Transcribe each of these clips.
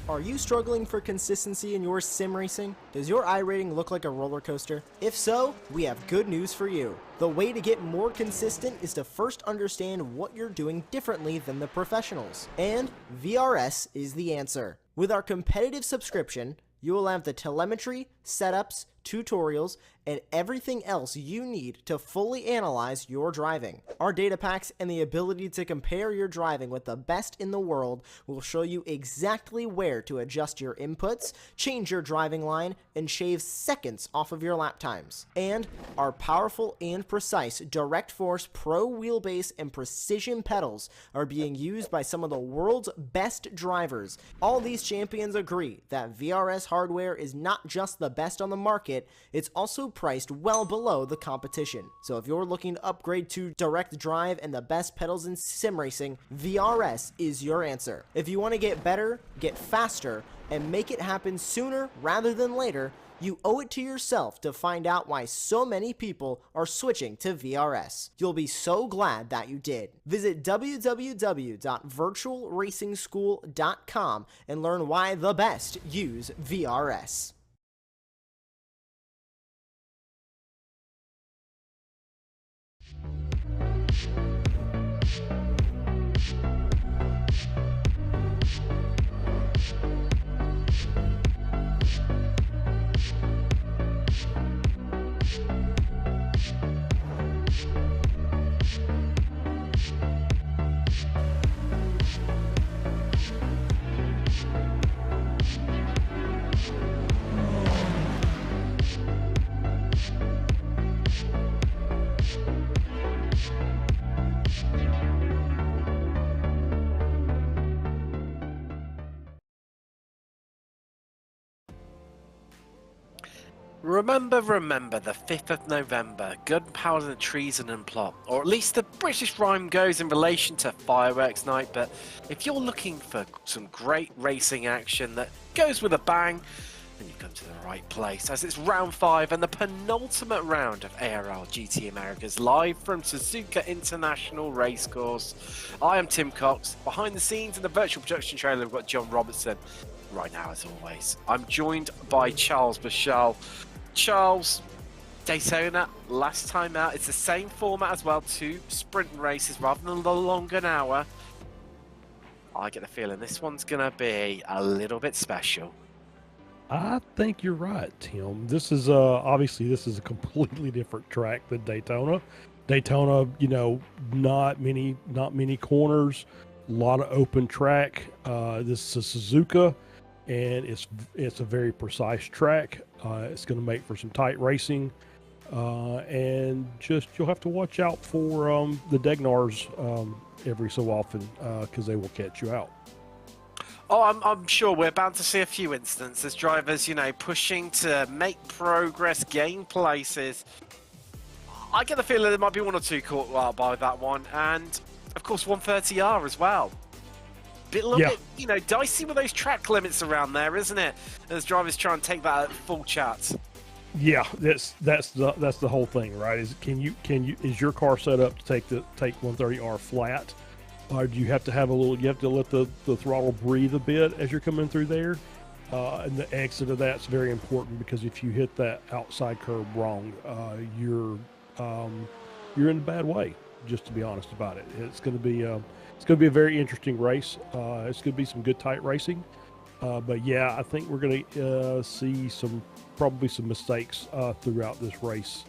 Are you struggling for consistency in your sim racing? Does your iRating look like a roller coaster? If so, we have good news for you. The way to get more consistent is to first understand what you're doing differently than the professionals. And VRS is the answer. With our competitive subscription, you will have the telemetry, setups, tutorials, and everything else you need to fully analyze your driving. Our data packs and the ability to compare your driving with the best in the world will show you exactly where to adjust your inputs, change your driving line, and shave seconds off of your lap times. And our powerful and precise Direct Force Pro wheelbase and precision pedals are being used by some of the world's best drivers. All these champions agree that VRS hardware is not just the best on the market, it's also priced well below the competition. So if you're looking to upgrade to direct drive and the best pedals in sim racing, VRS is your answer. If you want to get better, get faster, and make it happen sooner rather than later, you owe it to yourself to find out why so many people are switching to VRS. You'll be so glad that you did. Visit www.virtualracingschool.com and learn why the best use VRS. Remember the 5th of November, gunpowder, treason and plot. Or at least the British rhyme goes in relation to fireworks night, but if you're looking for some great racing action that goes with a bang, then you've come to the right place, as it's round 5 and the penultimate round of ARL GT Americas live from Suzuka International Racecourse. I am Tim Cox. Behind the scenes in the virtual production trailer, we've got John Robertson. Right now, as always, I'm joined by Charles Bashal. Charles, Daytona, last time out. It's the same format as well, 2 sprint races rather than the longer an hour. I get the feeling this one's going to be a little bit special. I think you're right, Tim. This is obviously this is a completely different track than Daytona. Daytona, you know, not many corners, a lot of open track. This is Suzuka, and it's a very precise track. It's going to make for some tight racing, and just you'll have to watch out for the Degnars every so often because they will catch you out. Oh, I'm sure we're bound to see a few instances. Drivers, you know, pushing to make progress, gain places. I get the feeling there might be 1 or 2 caught out by that one, and of course 130R as well. A little bit, you know, dicey with those track limits around there, isn't it? As drivers try and take that at full chat. Yeah, that's the whole thing, right? Is is your car set up to take 130R flat, or do you have to have you have to let the throttle breathe a bit as you're coming through there? And the exit of that's very important, because if you hit that outside curb wrong, you're in a bad way. Just to be honest about it, it's going to be a very interesting race. It's going to be some good tight racing. But yeah, I think we're going to see probably some mistakes throughout this race.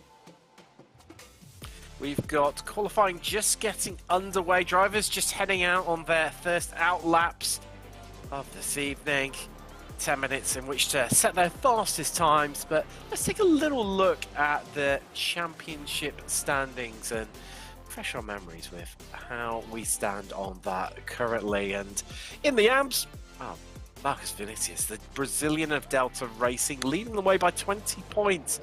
We've got qualifying just getting underway. Drivers just heading out on their first out laps of this evening. 10 minutes in which to set their fastest times. But let's take a little look at the championship standings and refresh our memories with how we stand on that currently. And in the AMPs, Marcus Vinicius, the Brazilian of Delta Racing, leading the way by 20 points.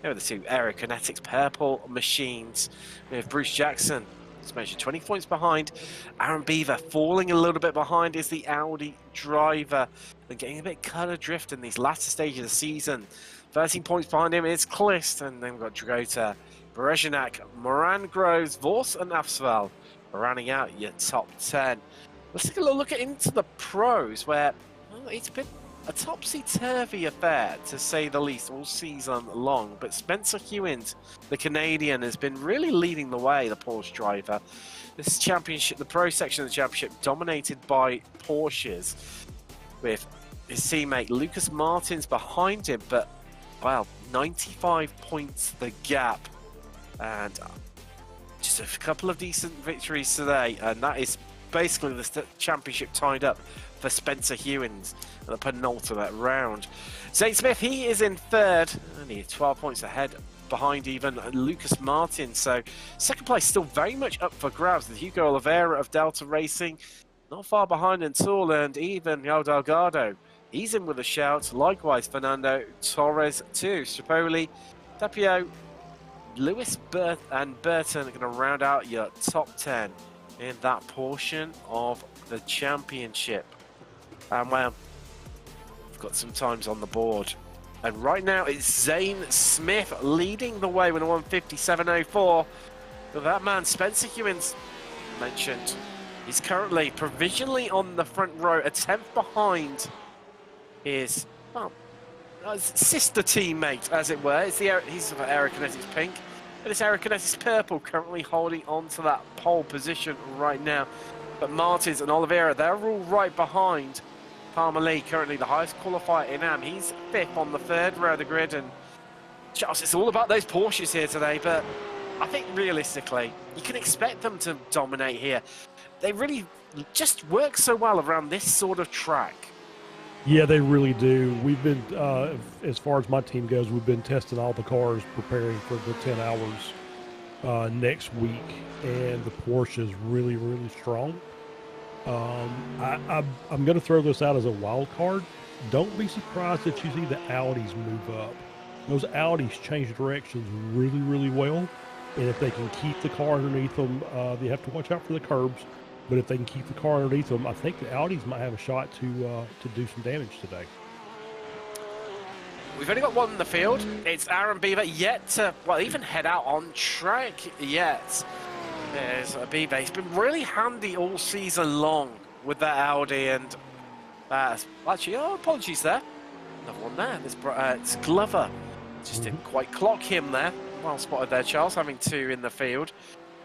Here are the 2 Aerokinetics purple machines. We have Bruce Jackson, it's measured 20 points behind. Aaron Beaver falling a little bit behind is the Audi driver, and getting a bit cut adrift in these latter stages of the season. 13 points behind him is Klist, and then we've got Dragota, Berezhinac, Moran Groves, Vos and Afsval rounding out your top 10. Let's take a little look into the pros, where Well, it's been a topsy-turvy affair, to say the least, all season long. But Spencer Hewins, the Canadian, has been really leading the way, the Porsche driver. This championship, the pro section of the championship, dominated by Porsches, with his teammate Lucas Martins behind him. But, well, 95 points the gap. And just a couple of decent victories today. And that is basically the championship tied up for Spencer Hewins at the penultimate round. Zane Smith, he is in third, only 12 points ahead behind even Lucas Martin. So second place still very much up for grabs with Hugo Oliveira of Delta Racing not far behind at all, and even João Delgado, he's in with a shout. Likewise, Fernando Torres too. Strapoli, Tapio, Lewis and Burton are going to round out your top 10 in that portion of the championship. And well, we've got some times on the board. And right now it's Zane Smith leading the way with a 157.04. But that man, Spencer Hewins, mentioned, he's currently provisionally on the front row, a 10th behind his sister teammate, as it were. He's of Aerokinetics Pink, and it's Aerokinetics Purple currently holding on to that pole position right now. But Martins and Oliveira, they're all right behind Palmer Lee, currently the highest qualifier in AM. He's 5th on the 3rd row of the grid. And Charles, it's all about those Porsches here today, but I think realistically, you can expect them to dominate here. They really just work so well around this sort of track. Yeah, they really do. We've been, as far as my team goes, we've been testing all the cars, preparing for the 10 hours next week, and the Porsche is really, really strong. I'm going to throw this out as a wild card. Don't be surprised that you see the Audis move up. Those Audis change directions really, really well, and if they can keep the car underneath them, they have to watch out for the curbs. But if they can keep the car underneath them, I think the Audis might have a shot to do some damage today. We've only got one in the field. It's Aaron Beaver yet to, well, even head out on track yet. There's a Beaver. He's been really handy all season long with that Audi. And actually, apologies there. Another one there. It's Glover. Just didn't quite clock him there. Well spotted there, Charles, having 2 in the field.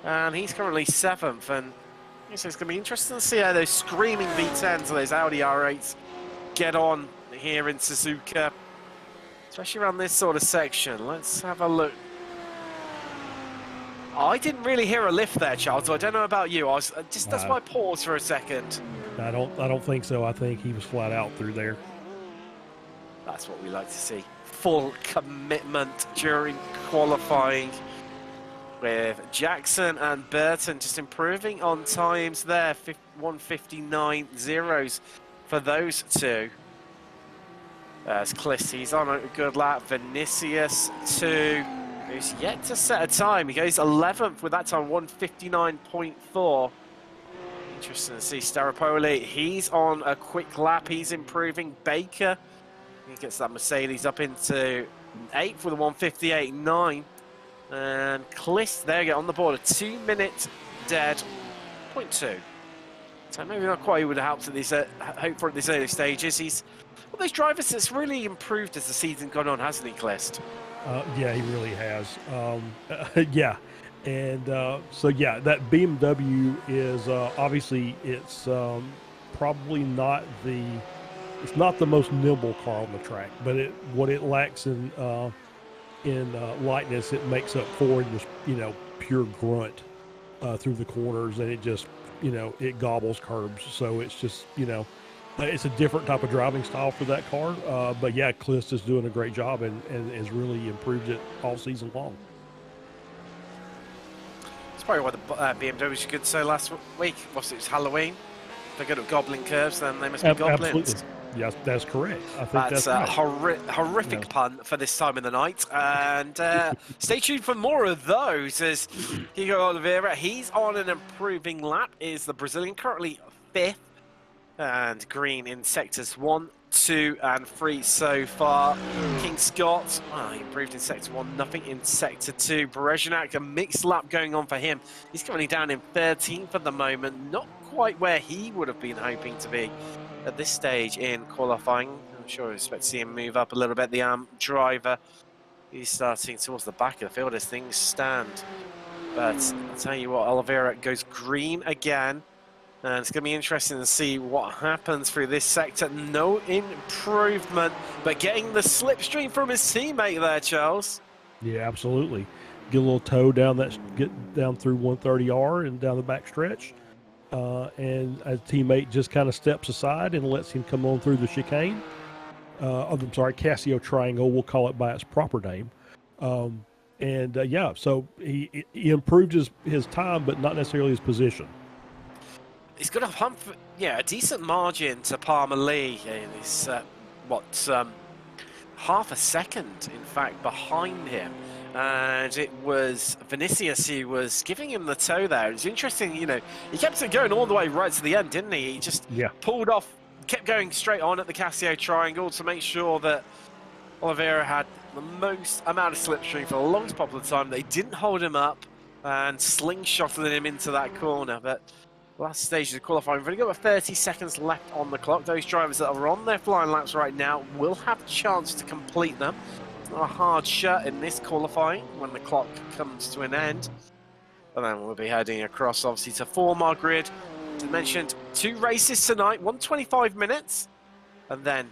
And he's currently 7th. And so it's going to be interesting to see how those screaming V10s or those Audi R8s get on here in Suzuka, especially around this sort of section. Let's have a look. I didn't really hear a lift there, Charles, so I don't know about you. I was that's why I paused for a second. I don't think so. I think he was flat out through there. That's what we like to see. Full commitment during qualifying, with Jackson and Burton just improving on times there. 159 zeros for those two. As Kliss, he's on a good lap. Vinicius too, who's yet to set a time. He goes 11th with that time, 159.4. Interesting to see Staropoli. He's on a quick lap. He's improving. Baker, he gets that Mercedes up into 8th with a 158.9. And Kliss, there you go, on the board, a 2-minute dead, 0.2. So maybe not quite would have helped at this, hope for at this early stages. He's one of those drivers that's really improved as the season's gone on, hasn't he, Kliss? Yeah, he really has. Yeah, and so yeah, that BMW is obviously it's probably not the most nimble car on the track, but what it lacks in lightness, it makes up for in just pure grunt through the corners, and it just it gobbles curbs. So it's just it's a different type of driving style for that car. But yeah, Kliss is doing a great job and has really improved it all season long. It's probably why the BMW was good so last week. It was Halloween. If they're good at gobbling curves, then they must be goblins. Absolutely. Yes, that's correct. I think that's right. Horrific pun for this time in the night. And stay tuned for more of those as Hugo Oliveira, he's on an improving lap, is the Brazilian, currently 5th. And Green in sectors 1, 2 and 3 so far. King Scott, he improved in Sector 1, nothing in Sector 2. Berezhnak, a mixed lap going on for him. He's currently down in 13th at the moment, not quite where he would have been hoping to be at this stage in qualifying. I'm sure we expect to see him move up a little bit. The driver, he's starting towards the back of the field as things stand. But I'll tell you what, Oliveira goes green again. And it's going to be interesting to see what happens through this sector. No improvement, but getting the slipstream from his teammate there, Charles. Yeah, absolutely. Get a little toe down get down through 130R and down the back stretch. And a teammate just kind of steps aside and lets him come on through the chicane. I'm sorry, Casio Triangle, we'll call it by its proper name. Yeah, so he improved his time, but not necessarily his position. He's got a decent margin to Palmer Lee. He's, half a second, in fact, behind him. And it was Vinicius who was giving him the toe there. It's interesting, you know, he kept it going all the way right to the end, didn't he? He just pulled off, kept going straight on at the Casio Triangle to make sure that Oliveira had the most amount of slipstream for the longest possible time. They didn't hold him up and slingshotted him into that corner. But last stage of the qualifying, we've only got about 30 seconds left on the clock. Those drivers that are on their flying laps right now will have a chance to complete them. It's not a hard shut in this qualifying when the clock comes to an end. And then we'll be heading across, obviously, to 4-mile grid. As mentioned, 2 races tonight, 125 minutes. And then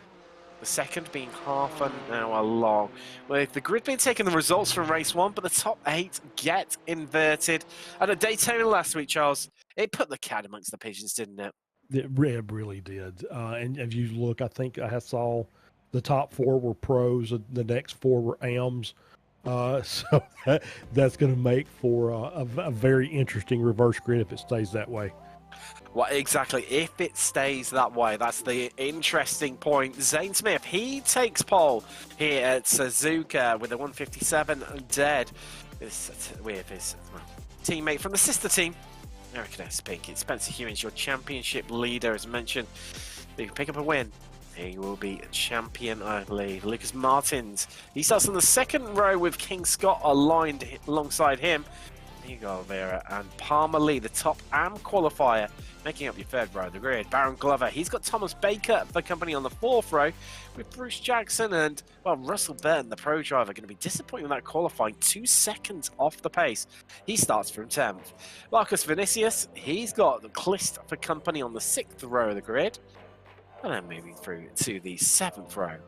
the second being half an hour long. With the grid being taking the results from race 1, but the top 8 get inverted. And at Daytona last week, Charles, it put the cat amongst the pigeons, didn't it? It really did. And if you look, I think I saw the top 4 were pros, the next 4 were AMs. So that's going to make for a very interesting reverse grid if it stays that way. Well, exactly. If it stays that way, that's the interesting point. Zane Smith, he takes pole here at Suzuka with a 157 dead. With his teammate from the sister team, American S. Pinkett. Spencer Hewins, your championship leader, as mentioned. If you pick up a win, he will be a champion, I believe. Lucas Martins, he starts in the second row with King Scott aligned alongside him. Hugo Oliveira and Palmer Lee, the top AM qualifier, making up your third row of the grid. Baron Glover, he's got Thomas Baker for company on the 4th row, with Bruce Jackson and, well, Russell Burton, the pro driver, going to be disappointing in that qualifying, 2 seconds off the pace. He starts from 10th. Marcus Vinicius, he's got the Clist for company on the 6th row of the grid. And then moving through to the 7th row,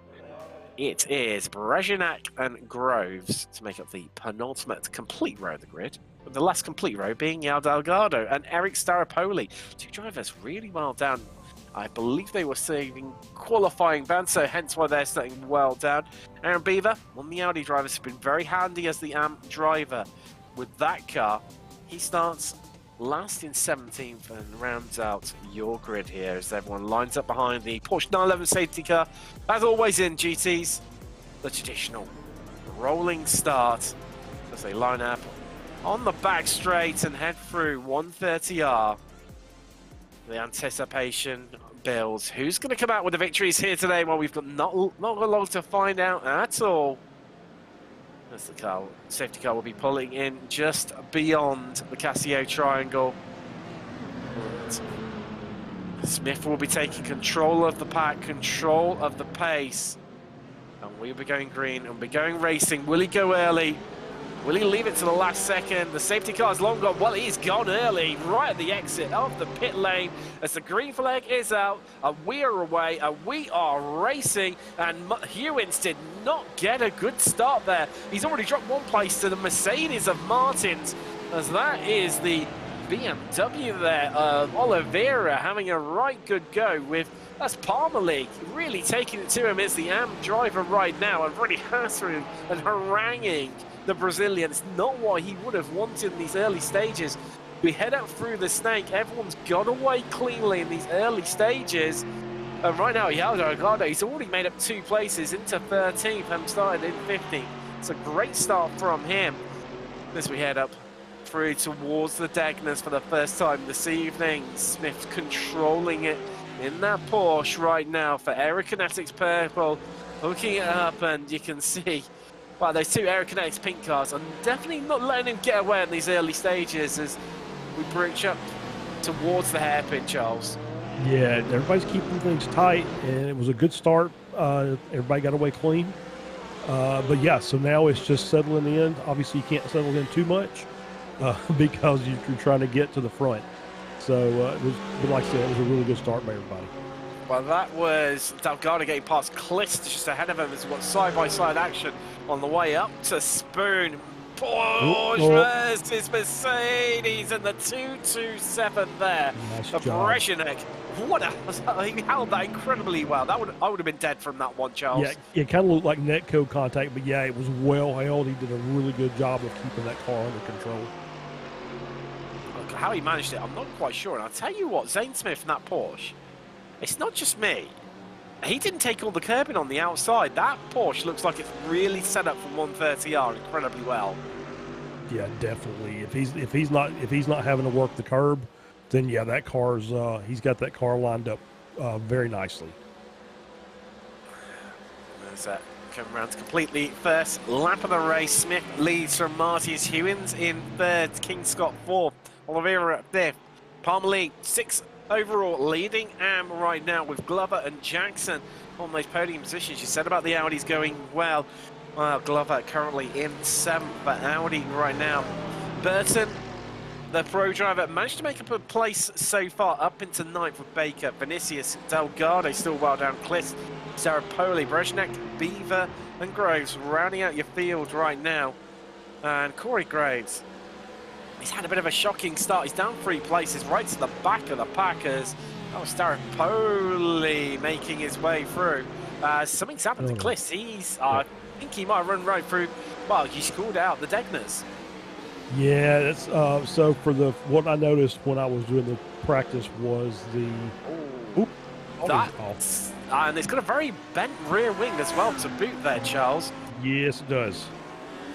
it is Berezhnak and Groves to make up the penultimate complete row of the grid. With the last complete row being Yao Delgado and Eric Staropoli. 2 drivers really well down. I believe they were saving qualifying ban, so hence why they're starting well down. Aaron Beaver, one of the Audi drivers, has been very handy as the AM driver with that car. He starts last in 17th and rounds out your grid here as everyone lines up behind the Porsche 911 safety car. As always in GTs, the traditional rolling start as they line up on the back straight and head through 130R. The anticipation builds. Who's going to come out with the victories here today? Well, we've got not long to find out at all. As the safety car will be pulling in just beyond the Casio Triangle. And Smith will be taking control of the pack, control of the pace. And we'll be going green and we'll be going racing. Will he go early? Will he leave it to the last second? The safety car is long gone. Well, he's gone early, right at the exit of the pit lane as the green flag is out. And we are away, and we are racing. And Hewins did not get a good start there. He's already dropped 1 place to the Mercedes of Martins, as that is the BMW there. Oliveira having a right good go with, that's Palmer Lee really taking it to him. It's the AM driver right now and really hassling and haranguing the Brazilian. It's not what he would have wanted in these early stages. We head out through the snake. Everyone's got away cleanly in these early stages. And right now, Yao Delgado, he's already made up 2 places into 13th and started in 15th. It's a great start from him as we head up through towards the Degners for the first time this evening. Smith controlling it in that Porsche right now for Aerokinetics Purple. Hooking it up, and you can see, well, those two Aerokinetics pink cars are definitely not letting him get away in these early stages as we breach up towards the hairpin, Charles. Yeah, everybody's keeping things tight, and it was a good start. Everybody got away clean. But yeah, so now it's just settling in. Obviously, you can't settle in too much because you're trying to get to the front. So it was, but like I said, it was a really good start by everybody. Well, that was Delgado getting past Clist just ahead of him as we've got side-by-side action on the way up to Spoon. Porsche versus Mercedes and the 227 there. Nice of Brezhnev. What a, he held that incredibly well. I would have been dead from that one, Charles. Yeah, it kind of looked like netcode contact, but yeah, it was well held. He did a really good job of keeping that car under control. Look, how he managed it, I'm not quite sure. And I'll tell you what, Zane Smith in that Porsche, it's not just me. He didn't take all the curbing on the outside. That Porsche looks like it's really set up for 130R incredibly well. Yeah, definitely. If he's not having to work the curb, then yeah, that car's he's got that car lined up very nicely. There's that coming around to completely first lap of the race. Smith leads from Martius Hewins in third, King Scott fourth, Oliveira fifth, Parmalee sixth. Overall, leading Am right now with Glover and Jackson on those podium positions. You said about the Audis going well. Well, Glover currently in seventh, but Audi right now. Burton, the pro driver, managed to make up a place so far, up into ninth with Baker, Vinicius, Delgado still well down, Clist, Sarapoli, Brezhnev, Beaver, and Groves rounding out your field right now. And Corey Graves, he's had a bit of a shocking start. He's down 3 places, right to the back of the Packers. Oh, Staropoli making his way through. Something's happened to Clist. He's, I think he might run right through. Well, he scored out the Degners. Yeah, that's so for the what I noticed when I was doing the practice was the. And it's got a very bent rear wing as well to boot there, Charles. Yes, it does.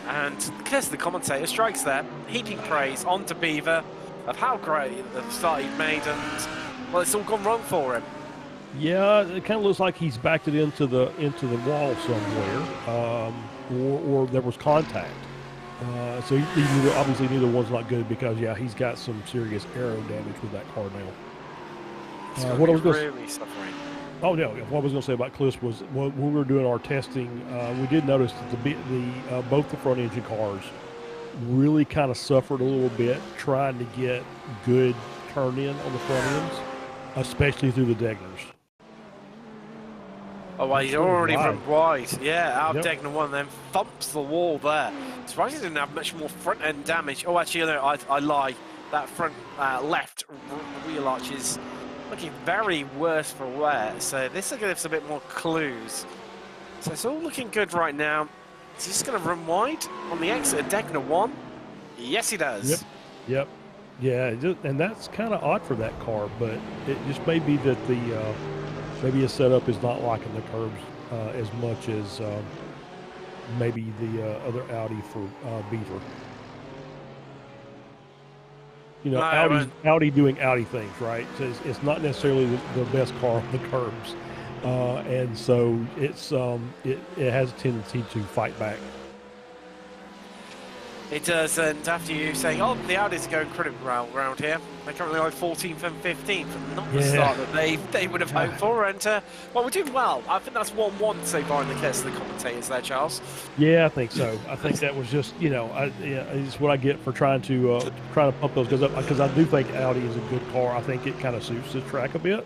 And because the commentator strikes there, heaping praise onto Beaver of how great the start he'd made, and well, it's all gone wrong for him. Yeah, it kind of looks like he's backed it into the wall somewhere, or there was contact. So he obviously neither one's not good because yeah, he's got some serious aero damage with that car now. What I was really suffering. Oh no! What I was going to say about Clist was when we were doing our testing, we did notice that both the front engine cars really kind of suffered a little bit trying to get good turn in on the front ends, especially through the Degners. Oh, well, he's already run wide. Yeah, out of Degner 1, then thumps the wall there. Surprised he didn't have much more front end damage. Oh, actually, no, I lie. That front left wheel arch is looking very worse for wear, so this will give us a bit more clues. So it's all looking good right now. Is he just going to run wide on the exit of Degner 1? Yes, he does. Yep. Yeah, and that's kind of odd for that car, but it just may be that the maybe his setup is not liking the curbs as much as maybe the other Audi for Beaver. You know, Audi doing Audi things, right? So it's not necessarily the best car on the curbs, and so it has a tendency to fight back. It does, and after you saying, oh, the Audis are going pretty well around here. They're currently like 14th and 15th, not the start that they would have hoped for. And, well, we're doing well. I think that's 1-1 so far in the case of the commentators there, Charles. Yeah, I think so. I think that was just, you know, it's what I get for trying to pump those guys up, because I do think Audi is a good car. I think it kind of suits the track a bit.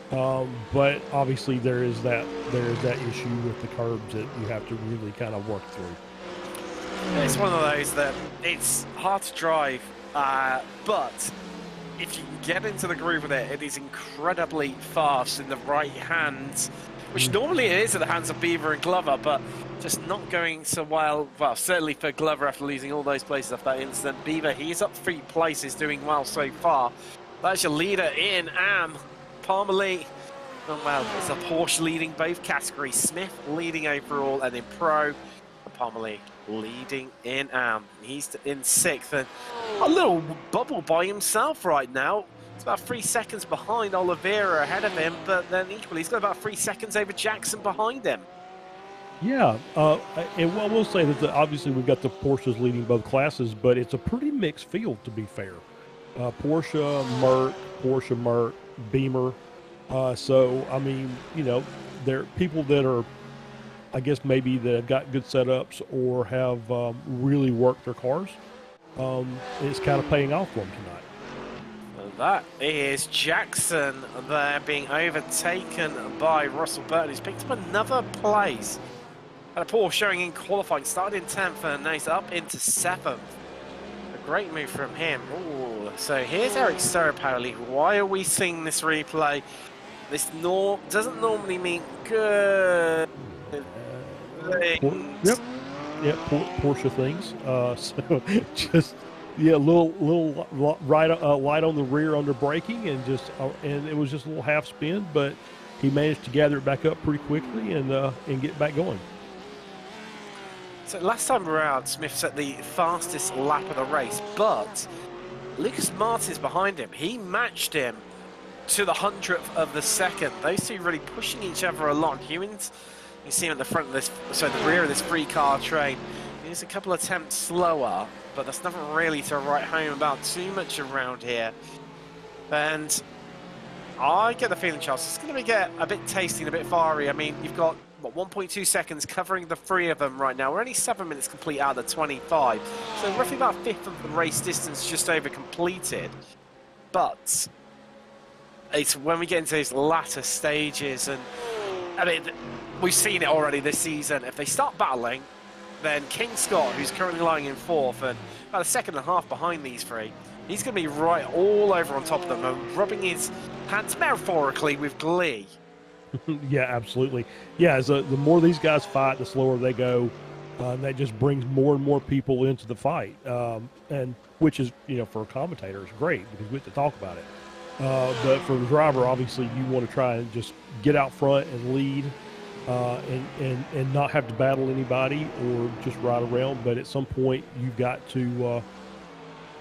But obviously there is that issue with the curbs that you have to really kind of work through. It's one of those that it's hard to drive, but if you can get into the groove with it, it is incredibly fast in the right hands, which normally it is at the hands of Beaver and Glover, but just not going so well. Well, certainly for Glover after losing all those places after that incident. Beaver, he's up 3 places, doing well so far. That's your leader in Am, Parmalee. Oh, well, it's a Porsche leading both categories. Smith leading overall, and in Pro, Parmalee leading in Am. He's in 6th, and a little bubble by himself right now. It's about 3 seconds behind Oliveira ahead of him, but then equally he's got about 3 seconds over Jackson behind him. Yeah, and I will say that obviously we've got the Porsches leading both classes, but it's a pretty mixed field, to be fair. Porsche, Merc, Beamer. So, I mean, you know, there are people that are, I guess, maybe that have got good setups or have really worked their cars. It's kind of paying off for them tonight. That is Jackson there being overtaken by Russell Burton, who's picked up another place. Had a poor showing in qualifying, started in 10th and now he's up into 7th. A great move from him. Ooh, so here's Eric Staropoli. Why are we seeing this replay? This doesn't normally mean good things. Yep, Porsche things. So just... Yeah, a little light on the rear under braking, and and it was just a little half spin, but he managed to gather it back up pretty quickly and get back going. So last time around, Smith set the fastest lap of the race, but Lucas Martin's behind him. He matched him to the 100th of the second. Those two really pushing each other a lot. Hewins, you see him at the front of this, so the rear of this 3-car train. He's a couple attempts slower, but that's nothing really to write home about too much around here. And I get the feeling, Charles, it's going to get a bit tasty and a bit fiery. I mean, you've got, what, 1.2 seconds covering the 3 of them right now. We're only 7 minutes complete out of the 25. So roughly about a fifth of the race distance just over completed. But it's when we get into those latter stages, and I mean, we've seen it already this season. If they start battling, then King Scott, who's currently lying in 4th and about a second and a half behind these 3, he's going to be right all over on top of them and rubbing his hands metaphorically with glee. Yeah, absolutely. Yeah, the more these guys fight, the slower they go. And that just brings more and more people into the fight, and which is, you know, for a commentator, is great because we have to talk about it. But for the driver, obviously, you want to try and just get out front and lead. And not have to battle anybody or just ride around, but at some point you've got to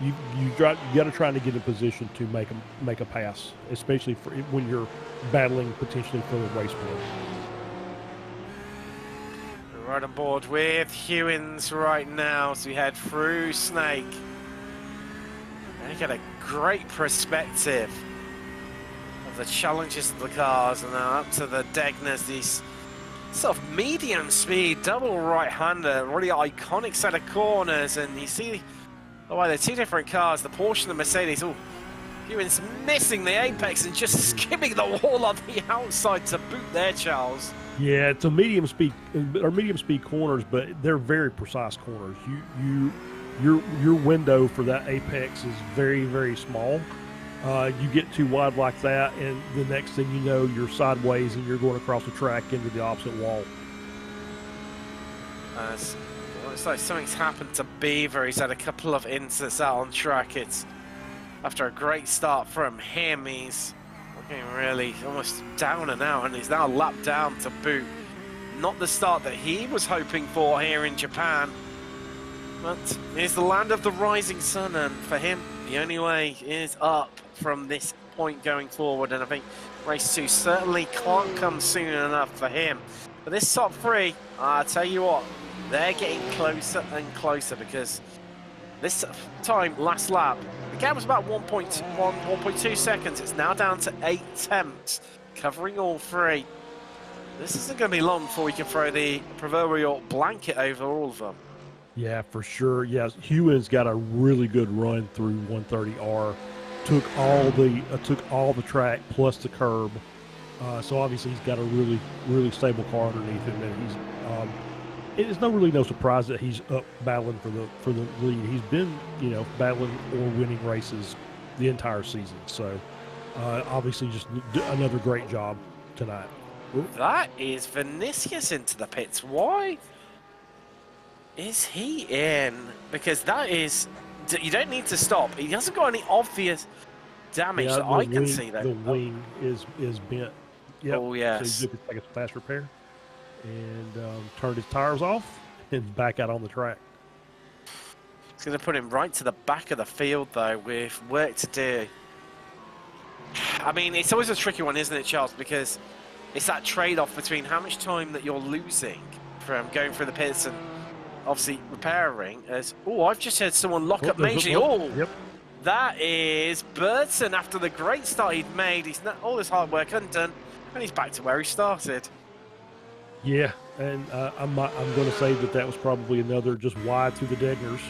you got to try to get in position to make a pass, especially when you're battling potentially for the race point. We're right on board with Hewins right now, so we head through Snake. And you get a great perspective of the challenges of the cars, and now up to the Degners, these sort of medium speed double right-hander, really iconic set of corners, and you see they're 2 different cars, the Porsche and the Mercedes. Oh, Hewins missing the apex and just skimming the wall on the outside to boot there, Charles. Yeah, it's a medium speed corners, but they're very precise corners. Your window for that apex is very, very small. You get too wide like that, and the next thing you know, you're sideways and you're going across the track into the opposite wall. It's like something's happened to Beaver. He's had a couple of incidents out on track. It's after a great start from him, he's looking really almost down and out, and he's now lapped down to boot. Not the start that he was hoping for here in Japan. But it's the land of the rising sun, and for him, the only way is up from this point going forward. And I think race 2 certainly can't come soon enough for him. But this top 3, I tell you what, they're getting closer and closer, because this time, last lap, the gap was about 1.2 seconds. It's now down to 8 tenths, covering all 3. This isn't going to be long before we can throw the proverbial blanket over all of them. Yeah, for sure. Yes, Hewins got a really good run through 130R. Took all the track plus the curb. So obviously he's got a really, really stable car underneath him, and he's. It's no surprise that he's up battling for the lead. He's been, you know, battling or winning races the entire season. So obviously just another great job tonight. That is Vinicius into the pits. Why is he in? Because that is, you don't need to stop. He hasn't got any obvious damage that I can see though. The wing is bent. Yep. Oh yes. So he took a fast repair and turned his tires off and back out on the track. It's going to put him right to the back of the field though, with work to do. I mean, it's always a tricky one, isn't it, Charles? Because it's that trade-off between how much time that you're losing from going through the pits and obviously repairing. As I've just heard someone lock up Maisie. Yep. That is Burton after the great start he'd made. He's not all his hard work undone, and he's back to where he started. Yeah, and I'm going to say that was probably another just wide through the Degners.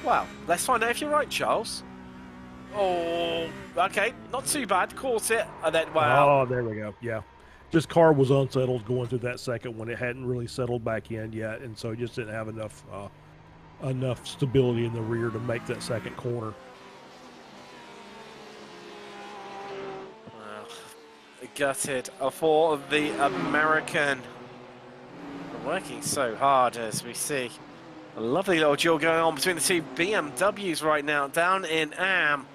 Well, let's find out if you're right, Charles. Oh, okay, not too bad. Caught it, and then wow. Oh, there we go. Yeah, just car was unsettled going through that second one. It hadn't really settled back in yet, and so it just didn't have enough stability in the rear to make that second corner. Gutted for the American. Working so hard as we see a lovely little duel going on between the two BMWs right now down in Am.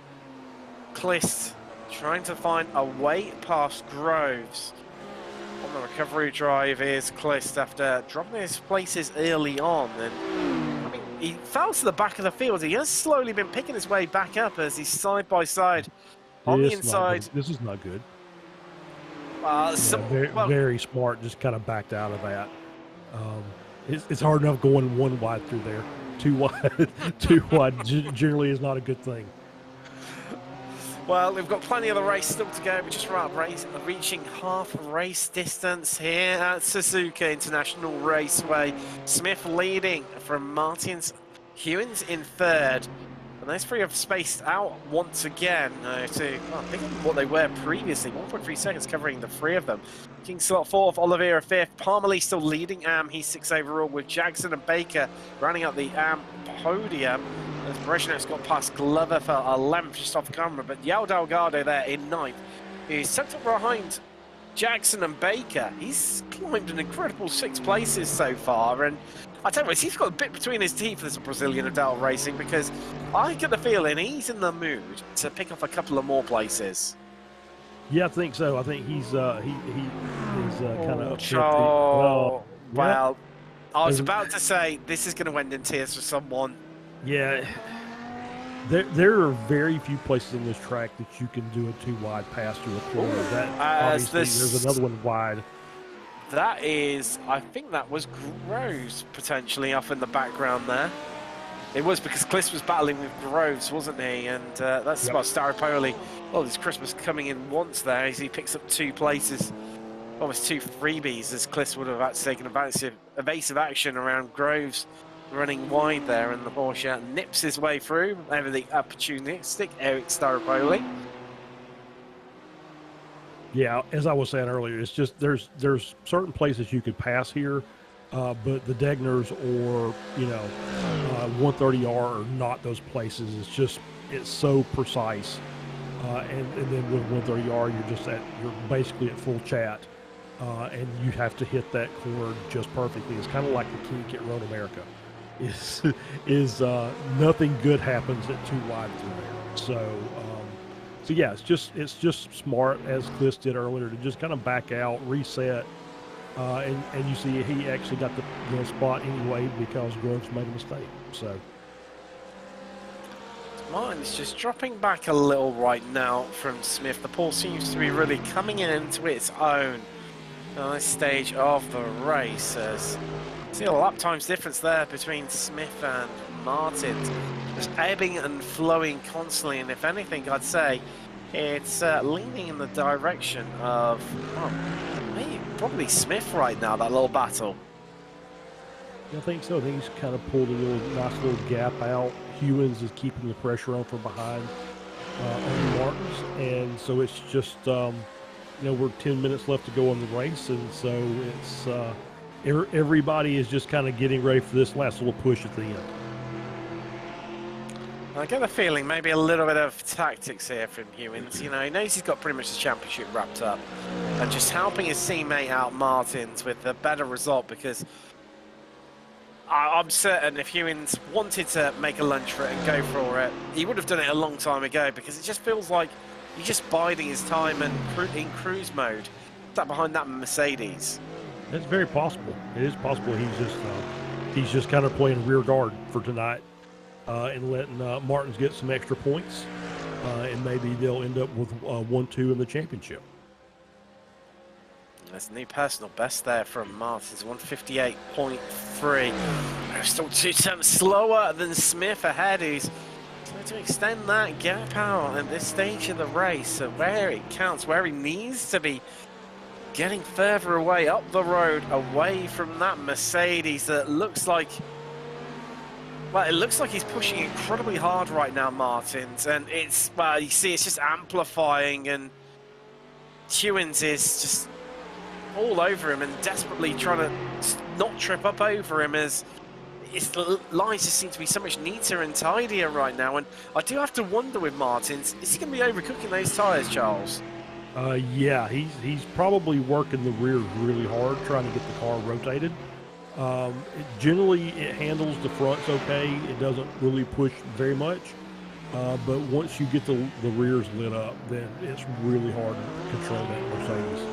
Clist trying to find a way past Groves. On the recovery drive is Clist after dropping his places early on. And I mean, he fell to the back of the field. He has slowly been picking his way back up as he's side by side on the inside. This is not good. Very smart, just kind of backed out of that. It's hard enough going one wide through there. Too wide generally is not a good thing. Well, we've got plenty of the race still to go. We're just reaching half race distance here at Suzuka International Raceway. Smith leading from Martins, Hewins in third. And those three have spaced out once again to, I think, what they were previously. 1.3 seconds covering the three of them. King slot fourth, Oliveira fifth. Parmalee still leading Am. He's sixth overall with Jackson and Baker rounding out the Am podium. As Barishnev's got past Glover for a length just off camera. But Yao Delgado there in ninth. He's tucked up behind Jackson and Baker. He's climbed an incredible 6 places so far. And I tell you what, he's got a bit between his teeth as a Brazilian Adele Racing, because I get the feeling he's in the mood to pick off a couple of more places. Yeah, I think so. I think he's kind of well, I was about to say this is going to end in tears for someone. Yeah, there are very few places on this track that you can do a 2 wide pass through a corner. There's another one wide. That is, I think that was Groves potentially off in the background there. It was because Clist was battling with Groves, wasn't he? And that's about Staropoli. Oh, this Christmas coming in once there as he picks up 2 places. Almost 2 freebies as Clist would have had to take an evasive action around Groves running wide there. And the Porsche nips his way through over the opportunistic Eric Staropoli. Yeah, as I was saying earlier, it's just there's certain places you could pass here, but the Degners or 130R are not those places. It's so precise, and then with 130R you're basically at full chat, and you have to hit that corner just perfectly. It's kind of like the kink at Road America. Is nothing good happens at 2 wide through there. So yeah, it's just smart, as Clist did earlier, to just kind of back out, reset, and you see he actually got the spot anyway because Groves made a mistake. So mine is just dropping back a little right now from Smith. The pool seems to be really coming into its own on this stage of the race. As see a lap times difference there between Smith and Martin. Just ebbing and flowing constantly, and if anything, I'd say it's leaning in the direction of maybe probably Smith right now, that little battle. I think so. I think he's kind of pulled a nice little gap out. Hewins is keeping the pressure on from behind on Martins, and so it's just we're 10 minutes left to go in the race, and so it's everybody is just kind of getting ready for this last little push at the end. I get the feeling maybe a little bit of tactics here from Hewins. He knows he's got pretty much the championship wrapped up, and just helping his teammate out Martins with a better result, because I'm certain if Hewins wanted to make a lunge for it and go for it, he would have done it a long time ago, because it just feels like he's just biding his time and in cruise mode. That behind that Mercedes. It's very possible. It is possible he's just kind of playing rear guard for tonight. And letting Martins get some extra points. and maybe they'll end up with 1-2 in the championship. There's a new personal best there from Martins, 158.3. Still 2 tenths slower than Smith ahead, who's trying to extend that gap out at this stage of the race. So where it counts, where he needs to be getting further away up the road, away from that Mercedes that looks like, well, it looks like he's pushing incredibly hard right now, Martins. And it's, well, you see, it's just amplifying, and Hewins is just all over him and desperately trying to not trip up over him, as the lines just seem to be so much neater and tidier right now. And I do have to wonder with Martins, is he going to be overcooking those tyres, Charles? Yeah, he's probably working the rears really hard, trying to get the car rotated. Generally, it handles the fronts okay. It doesn't really push very much. But once you get the rears lit up, then it's really hard to control that Mercedes.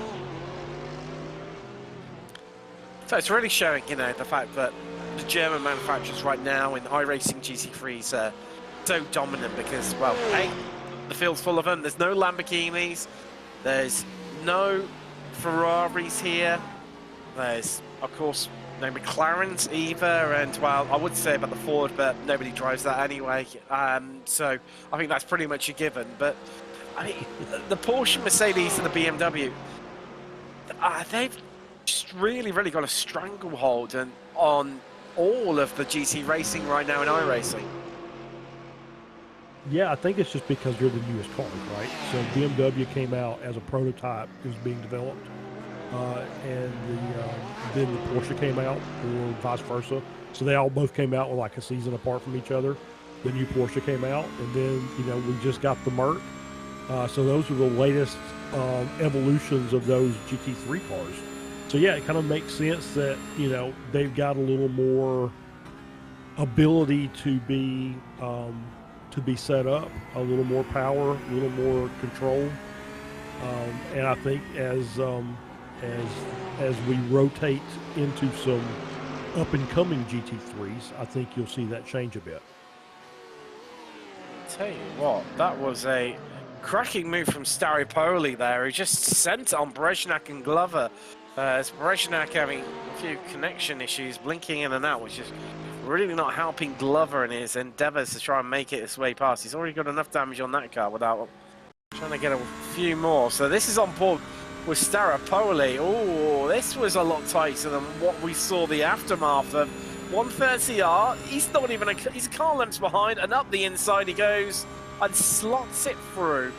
So it's really showing, you know, the fact that the German manufacturers right now in iRacing GT3s are so dominant because, well, A, the field's full of them. There's no Lamborghinis. There's no Ferraris here. There's, of course, no McLarens either. And, well, I would say about the Ford, but nobody drives that anyway. So I think that's pretty much a given. But, I mean, the Porsche, Mercedes, and the BMW, they've just really got a stranglehold on all of the GT racing right now in iRacing. Yeah, I think it's just because they're the newest cars, right? So BMW came out as a prototype, it was being developed, and then the Porsche came out, or vice versa. So they all both came out with like a season apart from each other. The new Porsche came out, and then, you know, we just got the Merc. So those are the latest evolutions of those GT3 cars. So yeah, it kind of makes sense that, you know, they've got a little more ability to be set up, a little more power, a little more control, and I think as we rotate into some up and coming GT3s, I think you'll see that change a bit. Tell you what, that was a cracking move from Staropoli there, who just sent it on Brezhnak and Glover. Brezhnak having a few connection issues, blinking in and out, which is really not helping Glover in his endeavours to try and make it his way past. He's already got enough damage on that car without trying to get a few more. So this is on board with Staropoli. Oh, this was a lot tighter than what we saw the aftermath of 130R. He's not even he's a car length behind, and up the inside he goes and slots it through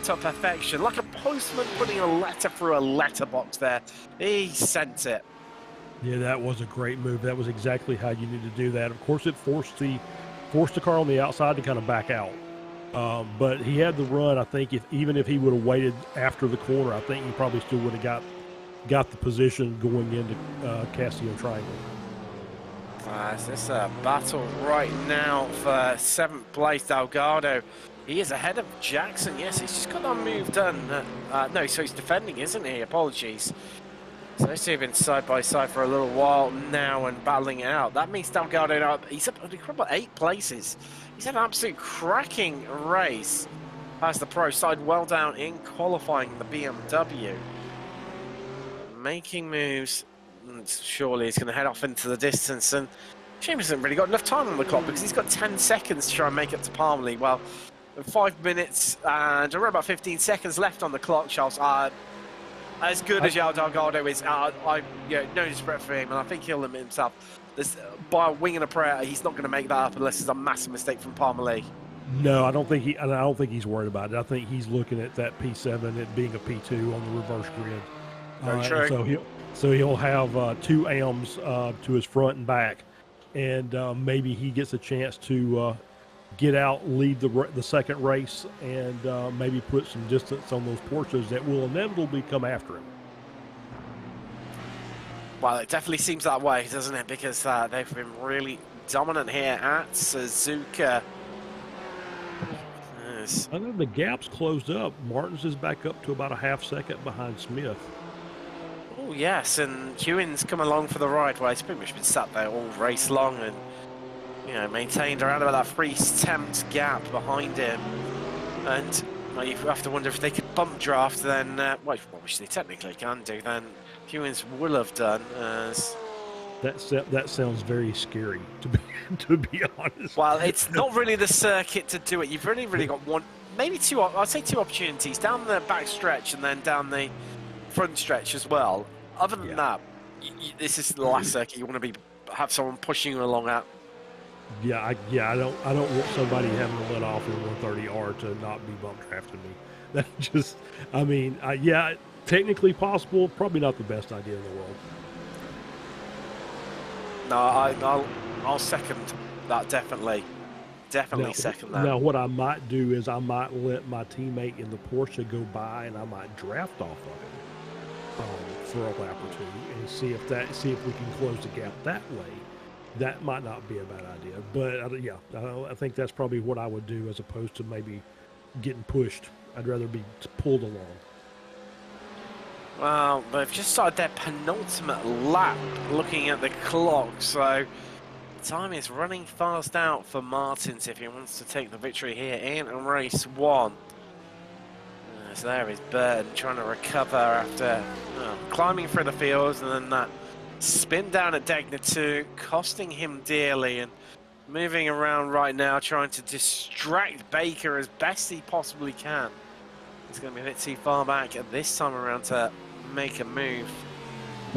to perfection, like a postman putting a letter through a letterbox there. He sent it. Yeah, that was a great move. That was exactly how you need to do that. Of course, it forced the car on the outside to kind of back out. But he had the run. I think even if he would have waited after the corner, I think he probably still would have got the position going into Casio Triangle. It's a battle right now for 7th place. Delgado, he is ahead of Jackson. Yes, he's just got that move done. No, so he's defending, isn't he? Apologies. So those two have been side by side for a little while now and battling it out. That means Delgado now, he's up an incredible 8 places. He's had an absolute cracking race as the pro side, well down in qualifying the BMW. Making moves. Surely he's going to head off into the distance, and James hasn't really got enough time on the clock because he's got 10 seconds to try and make it to Parmalee. Well, 5 minutes and around about 15 seconds left on the clock, Charles. As good as João Delgado is, no disrespect for him, and I think he'll limit himself. By a wing and a prayer, he's not going to make that up unless it's a massive mistake from Parmalee. No, I don't think he's worried about it. I think he's looking at that P7, it being a P2 on the reverse grid. Very true. So he'll have 2 AMs to his front and back, and maybe he gets a chance to get out, lead the second race, and maybe put some distance on those Porsches that will inevitably come after him. Well, it definitely seems that way, doesn't it? Because they've been really dominant here at Suzuka. Yes. I know the gap's closed up. Martins is back up to about a half second behind Smith. Oh, yes, and Hewins come along for the ride. Well, he's pretty much been sat there all race long and, you know, maintained around about that 3 tenths gap behind him. And well, you have to wonder if they could bump draft, then, well, which they technically can do, then Hewins will have done. As that sounds very scary, to be honest. well, it's not really the circuit to do it. You've really got one, maybe two. I'd say two opportunities down the back stretch and then down the front stretch as well. Other than that, this is the last circuit you want to have someone pushing you along at. Yeah, I don't want somebody having to let off in 130R to not be bump drafting me. That just, I mean, yeah, technically possible, probably not the best idea in the world. No, I'll second that, definitely second that. Now, what I might do is I might let my teammate in the Porsche go by, and I might draft off of him for a lap or two, and see if we can close the gap that way. That might not be a bad idea, but yeah, I think that's probably what I would do as opposed to maybe getting pushed. I'd rather be pulled along. Well, they've just started their penultimate lap looking at the clock, so time is running fast out for Martins if he wants to take the victory here in race 1. So there is Burton trying to recover after climbing through the fields, and then that spin down at Degner 2, costing him dearly, and moving around right now, trying to distract Baker as best he possibly can. He's going to be a bit too far back at this time around to make a move.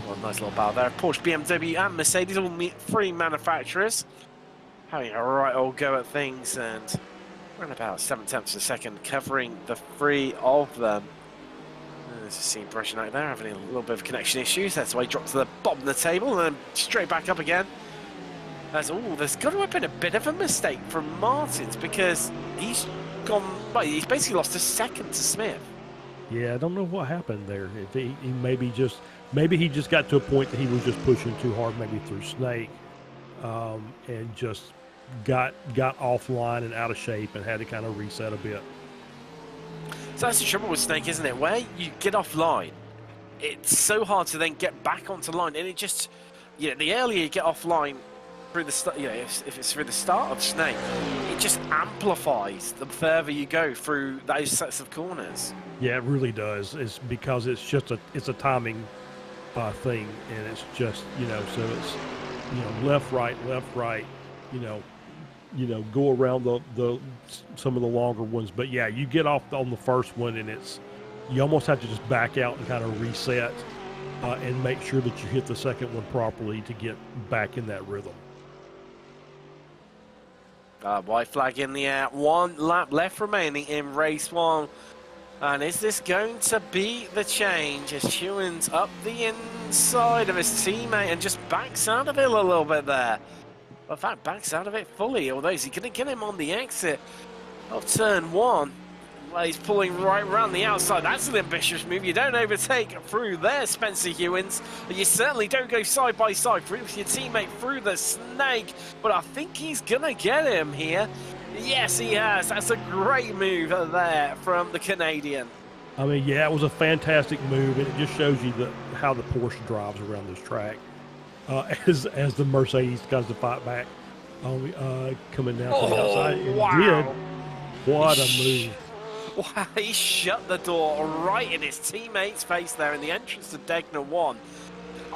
Well, nice little battle there. Porsche, BMW, and Mercedes, all three manufacturers, having a right old go at things, and we're in about 7/10 of a second, covering the three of them. There's a scene brushing out there, having a little bit of connection issues. That's why he dropped to the bottom of the table and then straight back up again. There's got to have been a bit of a mistake from Martins, because he's gone, well, he's basically lost a second to Smith. Yeah, I don't know what happened there. If he maybe he just got to a point that he was just pushing too hard, maybe through Snake, and just got offline and out of shape and had to kind of reset a bit. So that's the trouble with Snake, isn't it? Where you get offline, it's so hard to then get back onto line, and it just, the earlier you get offline through the start, if it's through the start of Snake, it just amplifies the further you go through those sets of corners. Yeah, it really does. It's because it's just a timing thing, and it's just so it's left right, go around the some of the longer ones. But yeah, you get off on the first one, and you almost have to just back out and kind of reset and make sure that you hit the second one properly to get back in that rhythm. White flag in the air. 1 lap left remaining in race 1. And is this going to be the change as Hewins up the inside of his teammate and just backs out of it a little bit there? Well, in fact, backs out of it fully, although is he going to get him on the exit of turn 1? Well, he's pulling right around the outside. That's an ambitious move. You don't overtake through there, Spencer Hewins. But you certainly don't go side by side through your teammate through the Snake. But I think he's going to get him here. Yes, he has. That's a great move there from the Canadian. I mean, yeah, it was a fantastic move, and it just shows you how the Porsche drives around this track. As the Mercedes got to fight back, coming down to the outside. It did. What a move. Wow, he shut the door right in his teammate's face there in the entrance to Degner 1.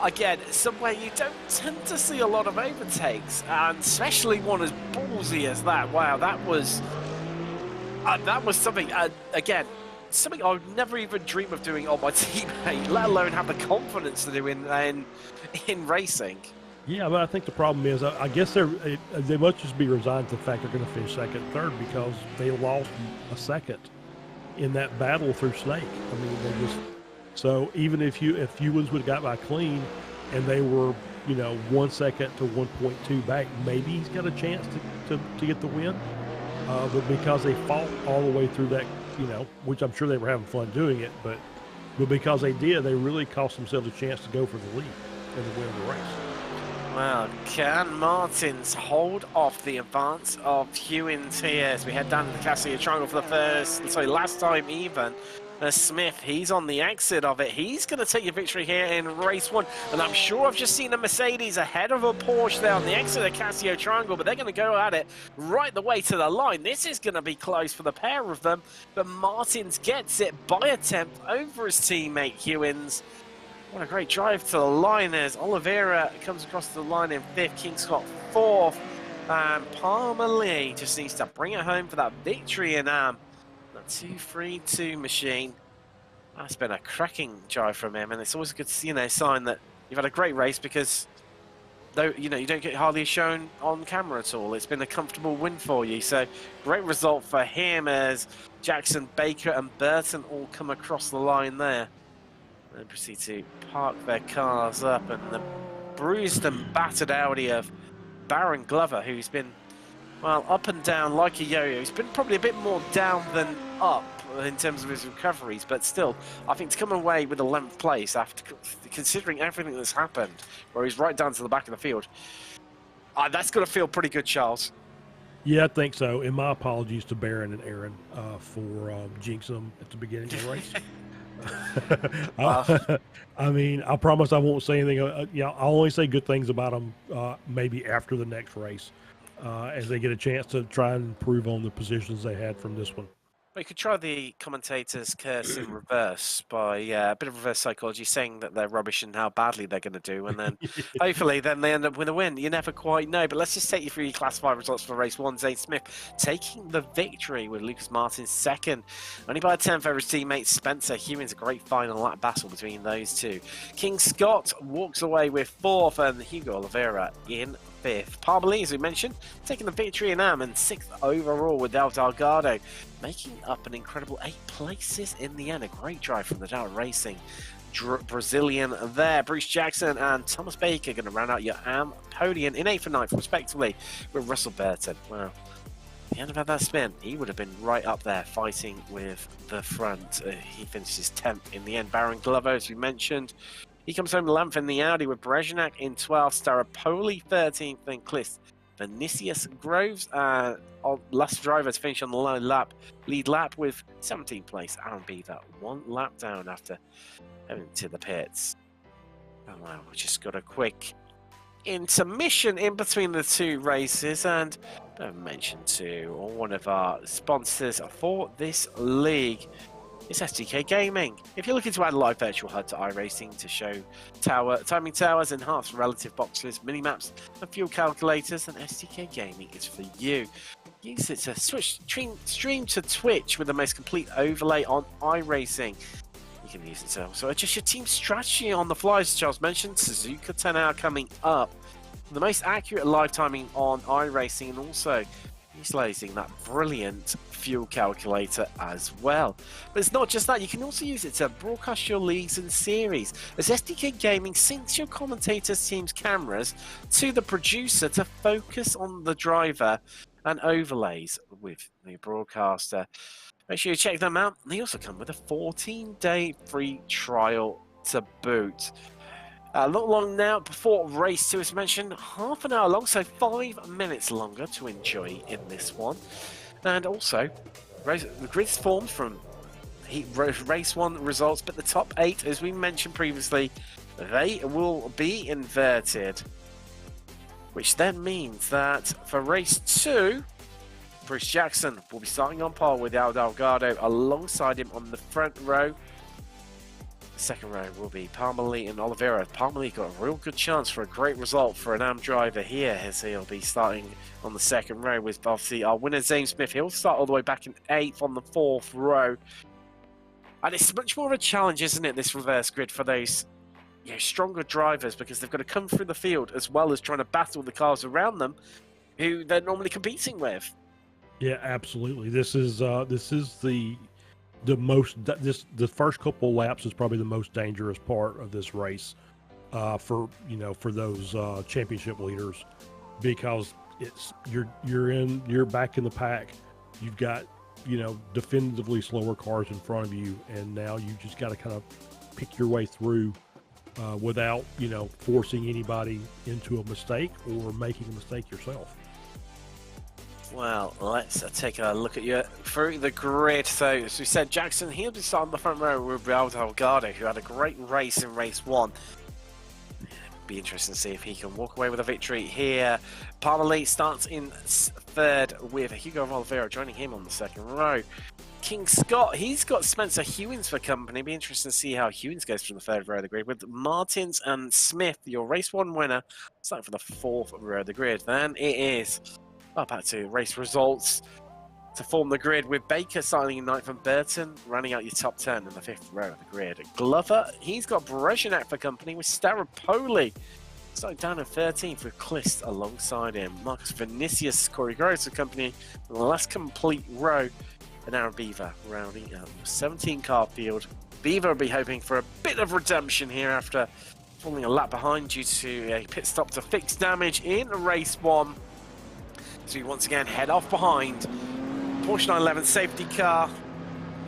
Again, somewhere you don't tend to see a lot of overtakes, and especially one as ballsy as that. Wow, that was something, again, something I would never even dream of doing on my teammate, let alone have the confidence to do in racing. Yeah, but I think the problem is, I guess they must just be resigned to the fact they're going to finish second and third, because they lost a second in that battle through Snake. I mean, they just... So even if Hewins would have got by clean and they were, 1 second to 1.2 back, maybe he's got a chance to get the win. But because they fought all the way through that, which I'm sure they were having fun doing it, but because they did, they really cost themselves a chance to go for the lead and to win the race. Well, can Martins hold off the advance of Hewins here as we head down to the Cassia Triangle for the last time even? Smith, he's on the exit of it. He's going to take a victory here in race 1. And I'm sure I've just seen a Mercedes ahead of a Porsche there on the exit of the Casio Triangle, but they're going to go at it right the way to the line. This is going to be close for the pair of them, but Martins gets it by attempt over his teammate Hewins. What a great drive to the line as Oliveira comes across the line in 5th, King Scott 4th, and Palmer Lee just needs to bring it home for that victory in 2-3-2 machine. That's been a cracking drive from him, and it's always a good, sign that you've had a great race, because though you don't get hardly shown on camera at all. It's been a comfortable win for you. So great result for him as Jackson, Baker, and Burton all come across the line there, and proceed to park their cars up. And the bruised and battered Audi of Baron Glover, who's been, well, up and down like a yo-yo. He's been probably a bit more down than up in terms of his recoveries, but still, I think to come away with 11th place after considering everything that's happened, where he's right down to the back of the field, that's going to feel pretty good, Charles. Yeah, I think so. And my apologies to Baron and Aaron for jinxing them at the beginning of the race. I mean, I promise I won't say anything. I'll only say good things about them maybe after the next race, as they get a chance to try and improve on the positions they had from this one. Well, you could try the commentator's curse in reverse by a bit of reverse psychology, saying that they're rubbish and how badly they're going to do, and then hopefully then they end up with a win. You never quite know, but let's just take you through your Class 5 results for race 1. Zane Smith taking the victory with Lucas Martin second, only by a tenth over his teammate Spencer Hewins. A great final lap battle between those two. King Scott walks away with 4th, and Hugo Oliveira in 5th. Palmer Lee, as we mentioned, taking the victory in and 6th overall with Del Delgado, making up an incredible 8 places in the end. A great drive from the iRacing Brazilian there. Bruce Jackson and Thomas Baker going to round out your podium in 8th and 9th respectively, with Russell Burton. Well, if he hadn't had that spin, he would have been right up there fighting with the front. He finishes 10th in the end. Baron Glover, as we mentioned, he comes home 11th in the Audi with Brezhnak in 12th, Staropoli 13th, then Cliff Vinicius Groves, last driver to finish on the lead lap with 17th place. Aaron Beaver 1 lap down after heading to the pits. Oh wow, we just got a quick intermission in between the two races, and I mentioned to one of our sponsors for this league. It's SDK Gaming. If you're looking to add a live virtual HUD to iRacing to show timing towers, enhanced relative boxes, mini-maps, and fuel calculators, then SDK Gaming is for you. Use it to stream to Twitch with the most complete overlay on iRacing. You can use it to also adjust your team strategy on the fly, as Charles mentioned. Suzuka 10 hour coming up. The most accurate live timing on iRacing, and also utilizing that brilliant fuel calculator as well. But it's not just that, you can also use it to broadcast your leagues and series, as SDK Gaming syncs your commentators' team's cameras to the producer to focus on the driver and overlays with the broadcaster. Make sure you check them out. They also come with a 14-day free trial to boot. Not long now before race 2, as mentioned, half an hour long, so 5 minutes longer to enjoy in this one. And also, the grid's formed from race 1 results, but the top 8, as we mentioned previously, they will be inverted. Which then means that for race 2, Bruce Jackson will be starting on pole with Al Delgado alongside him on the front row. The second row will be Palmer Lee and Oliveira. Palmer Lee got a real good chance for a great result for an AM driver here, as he'll be starting on the second row with obviously our winner Zane Smith. He'll start all the way back in 8th on the 4th row. And it's much more of a challenge, isn't it, this reverse grid for those stronger drivers, because they've got to come through the field as well as trying to battle the cars around them who they're normally competing with. Yeah, absolutely. This is the first couple laps is probably the most dangerous part of this race for those championship leaders, because you're back in the pack. You've got definitively slower cars in front of you, and now you just got to kind of pick your way through without forcing anybody into a mistake or making a mistake yourself. Well, let's take a look at you through the grid. So, as we said, Jackson, he'll be starting the front row with Delgado, who had a great race in race 1. Be interesting to see if he can walk away with a victory here. Parmalee starts in 3rd with Hugo Oliveira joining him on the 2nd row. King Scott, he's got Spencer Hewins for company. Be interesting to see how Hewins goes from the 3rd row of the grid, with Martins and Smith, your race 1 winner, starting for the 4th row of the grid. Then it is back to race results to form the grid, with Baker starting in 9th and Burton running out your top 10 in the 5th row of the grid. Glover, he's got Brezhnev for company, with Staropoli starting down in 13th with Klist alongside him. Marcus Vinicius, Corey Groves for company in the last complete row, and Aaron Beaver rounding out the 17 car field. Beaver will be hoping for a bit of redemption here after falling a lap behind due to a pit stop to fix damage in race 1. So we once again head off behind Porsche 911 safety car.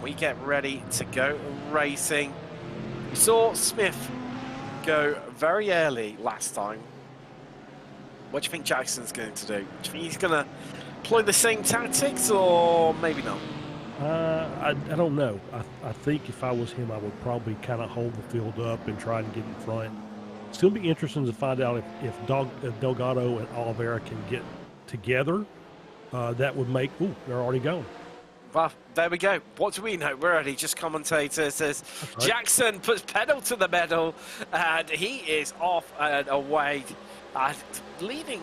We get ready to go racing. We saw Smith go very early last time. What do you think Jackson's going to do? Do you think he's going to employ the same tactics, or maybe not? I don't know. I think if I was him, I would probably kind of hold the field up and try and get in front. It's going to be interesting to find out if Delgado and Oliveira can get together. That would make... Ooh, they're already going. Well, there we go. What do we know? We're already just commentator says right. Jackson puts pedal to the metal, and he is off and away, leaving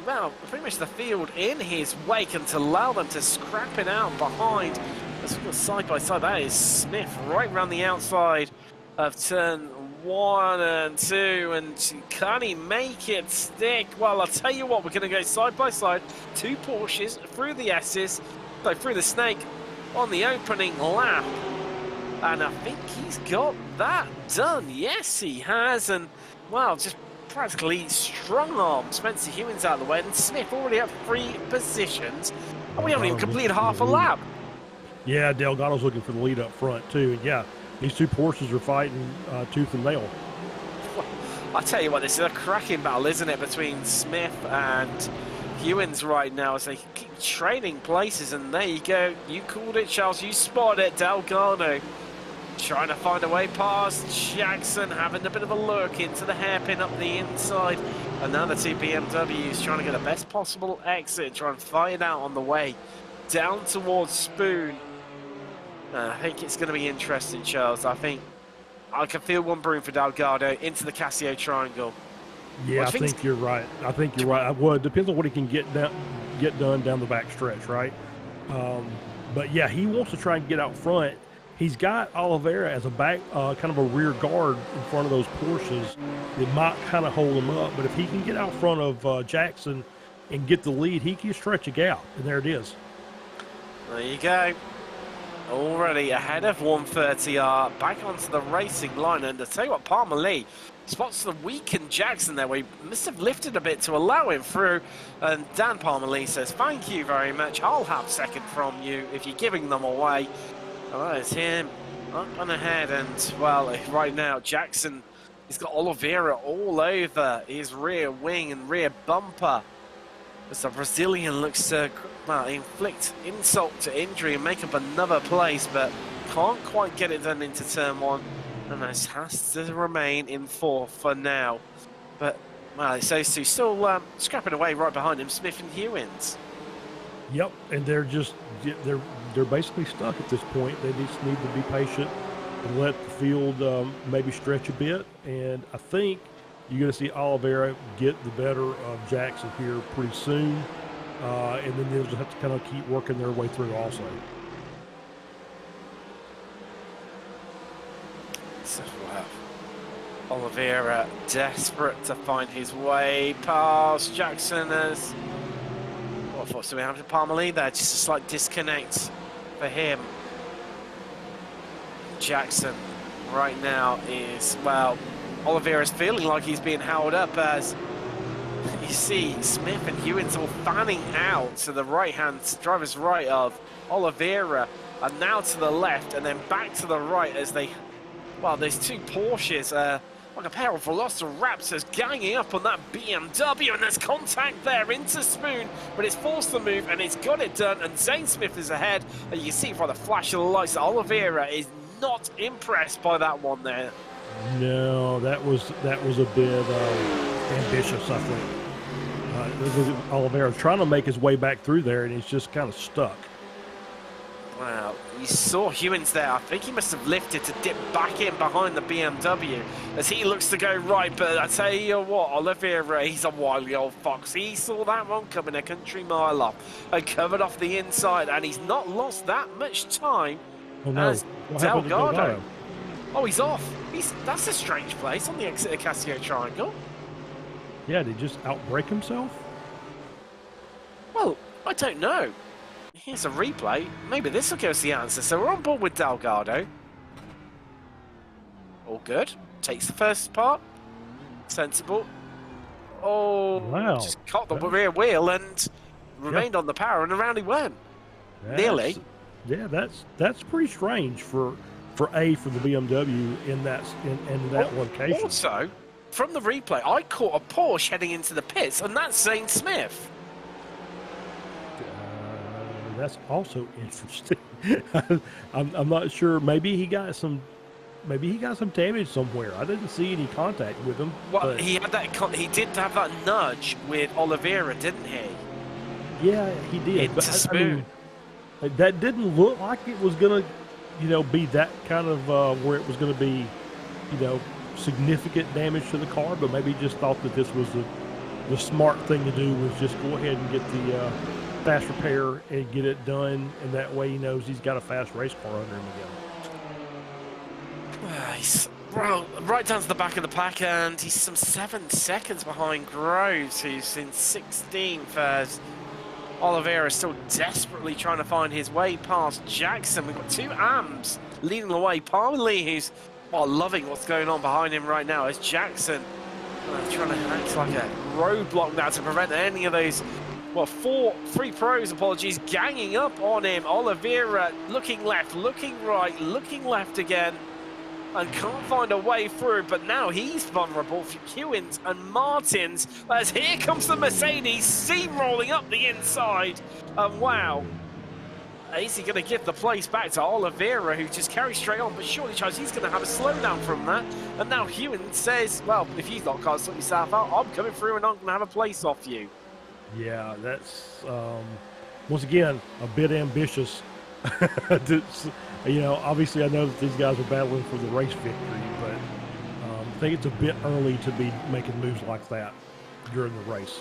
pretty much the field in his wake, and to allow them to scrap it out behind. Let's go side by side. That is Smith right around the outside of turn 1 and 2, and can he make it stick? Well, I'll tell you what, we're going to go side by side. 2 Porsches through the S's, through the snake on the opening lap, and I think he's got that done. Yes, he has, and well, just practically strong arm Spencer Hewins out of the way, and Smith already up 3 positions, and we haven't even completed half a lap. Yeah, Delgado's looking for the lead up front too. Yeah, these 2 Porsches are fighting tooth and nail. Well, I tell you what, this is a cracking battle, isn't it, between Smith and Hewins right now, as they keep trading places. And there you go, you called it, Charles, you spotted it. Delgado trying to find a way past Jackson, having a bit of a look into the hairpin up the inside, and now the 2 BMWs trying to get the best possible exit, trying to fight it out on the way down towards Spoon. I think it's going to be interesting, Charles. I think I can feel one brewing for Delgado into the Casio triangle. Yeah, I think you're right. I think you're right. Well, it depends on what he can get done down the back stretch, right? But yeah, he wants to try and get out front. He's got Oliveira as a back, kind of a rear guard in front of those Porsches. It might kind of hold him up, but if he can get out front of Jackson and get the lead, he can stretch a gap, and there it is. There you go. Already ahead of 130R, back onto the racing line, and to tell you what, Parmalee spots the weakened Jackson there. We must have lifted a bit to allow him through, and Dan Parmalee says, thank you very much, I'll have second from you if you're giving them away. And that is him up and ahead, and well, right now Jackson, he's got Oliveira all over his rear wing and rear bumper, as the Brazilian looks to inflict insult to injury and make up another place, but can't quite get it done into turn 1, and this has to remain in 4th for now. But well, it's those 2 still scrapping away right behind him, Smith and Hewins. Yep, and they're basically stuck at this point. They just need to be patient and let the field maybe stretch a bit, and I think you're going to see Oliveira get the better of Jackson here pretty soon, and then they'll just have to kind of keep working their way through also. So, Oliveira desperate to find his way past Jackson as... What thoughts do we have to Parmalee there? Just a slight disconnect for him. Jackson right now is, well, Oliveira's feeling like he's being held up as you see Smith and Hewins all fanning out to the right-hand driver's right of Oliveira, and now to the left, and then back to the right as they, well, there's 2 Porsches Like a pair of Velociraptors ganging up on that BMW, and there's contact there into Spoon, but it's forced the move and it's got it done, and Zane Smith is ahead, and you can see by the flash of the lights that Oliveira is not impressed by that one there. No, that was a bit ambitious, I think. Oliveira's trying to make his way back through there, and he's just kind of stuck. Wow, you saw Hewins there. I think he must have lifted to dip back in behind the BMW as he looks to go right. But I tell you what, Oliveira, he's a wily old fox. He saw that one coming a country mile off and covered off the inside, and he's not lost that much time as Delgado. Oh, he's off. That's a strange place on the exit of Casio Triangle. Yeah, did he just outbrake himself? Well, I don't know. Here's a replay. Maybe this will give us the answer. So we're on board with Delgado. All good. Takes the first part. Sensible. Oh, wow. Just caught the rear wheel and remained on the power, and around he went. Nearly. Yeah, that's pretty strange for the BMW in that location. Also, from the replay, I caught a Porsche heading into the pits, and that's Zane Smith. That's also interesting. I'm not sure. Maybe he got some damage somewhere. I didn't see any contact with him. Well, he had that. He did have that nudge with Oliveira, didn't he? Yeah, he did. Into Spoon. That didn't look like it was gonna, be that kind of where it was gonna be, significant damage to the car. But maybe just thought that this was the smart thing to do was just go ahead and get the fast repair and get it done, and that way he knows he's got a fast race car under him again. He's right down to the back of the pack, and he's some 7 seconds behind Groves, who's in 16th, as Oliveira is still desperately trying to find his way past Jackson. We've got 2 AMs leading the way. Palmer who's loving what's going on behind him right now, as Jackson trying to act like a roadblock now to prevent any of those. Well, 3 pros, apologies, ganging up on him. Oliveira looking left, looking right, looking left again, and can't find a way through. But now he's vulnerable for Hewins and Martins, as here comes the Mercedes, steamrolling up the inside. And wow, is he going to give the place back to Oliveira, who just carries straight on? But surely, Charles, he's going to have a slowdown from that. And now Hewins says, well, if you've not can't sort yourself out, I'm coming through and I'm going to have a place off you. Yeah, that's once again a bit ambitious. Obviously I know that these guys are battling for the race victory, but I think it's a bit early to be making moves like that during the race.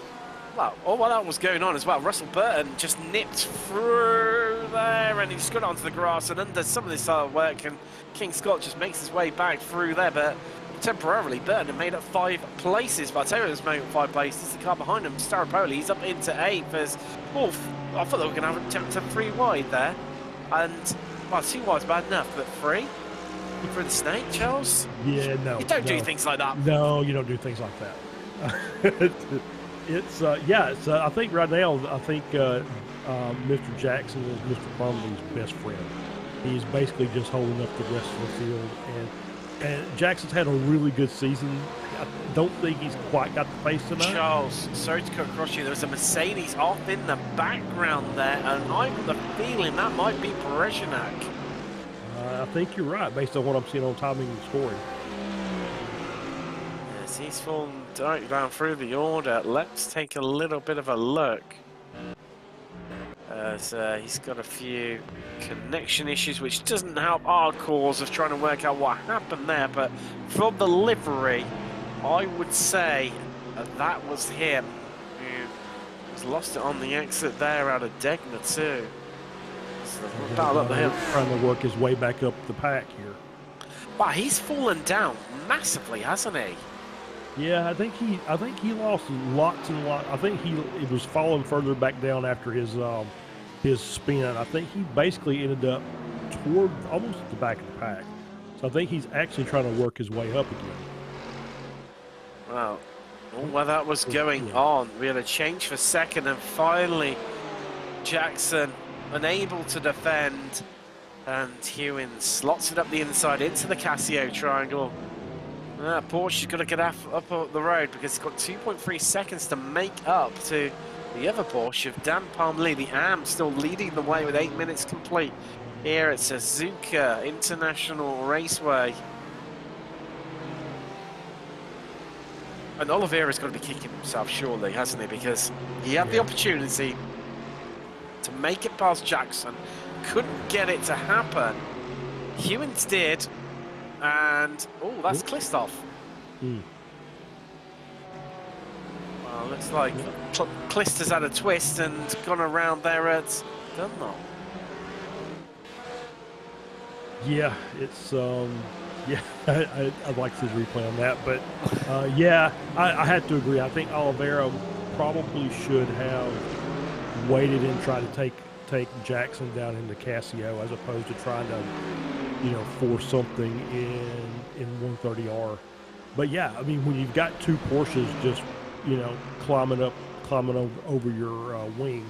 Well, all while that was going on as well, Russell Burton just nipped through there, and he just got onto the grass and under some of this work, and King Scott just makes his way back through there, but temporarily Burton had made up 5 places. But I tell you, there's made up 5 places. The car behind him, Staropoli, he's up into 8th as Wolf. I thought they were going to have a attempt to 3 wide there, and 2 wide's bad enough, but 3 for the snake, Charles. Yeah, no, you don't do things like that. No, you don't do things like that. I think right now, Mr. Jackson is Mr. Plumlee's best friend. He's basically just holding up the rest of the field, and Jackson's had a really good season. I don't think he's quite got the pace tonight. Charles, sorry to cut across you. There's a Mercedes off in the background there, and I've got the feeling that might be Brezhnak. I think you're right, based on what I'm seeing on timing and scoring. Yes, he's fallen down through the order. Let's take a little bit of a look. As he's got a few connection issues, which doesn't help our cause of trying to work out what happened there. But from the livery, I would say that was him who has lost it on the exit there out of Degner too. So battle up the hill, trying to work his way back up the pack here. Wow, he's fallen down massively, hasn't he? Yeah, I think he lost lots and lots. I think he was falling further back down after his spin. I think he basically ended up toward almost at the back of the pack. So I think he's actually trying to work his way up again. Wow. Well, that was going on. We had a change for second, and finally Jackson unable to defend, and Hewins slots it up the inside into the Casio triangle. Porsche's got to get up the road because it's got 2.3 seconds to make up to the other Porsche of Dan Palmley. The AM still leading the way with 8 minutes complete here at Suzuka International Raceway. And Oliveira's got to be kicking himself, surely, hasn't he? Because he had the opportunity to make it past Jackson, couldn't get it to happen. Hewins did, and that's Klistoff. Well, looks like Klister's had a twist and gone around there at Dunlop. Yeah, it's yeah, I'd like to see the replay on that, but yeah, I had to agree. I think Oliveira probably should have waited and tried to take Jackson down into Casio as opposed to trying to, you know, force something in 130R. But yeah, I mean, when you've got two Porsches just, you know, climbing over your wing,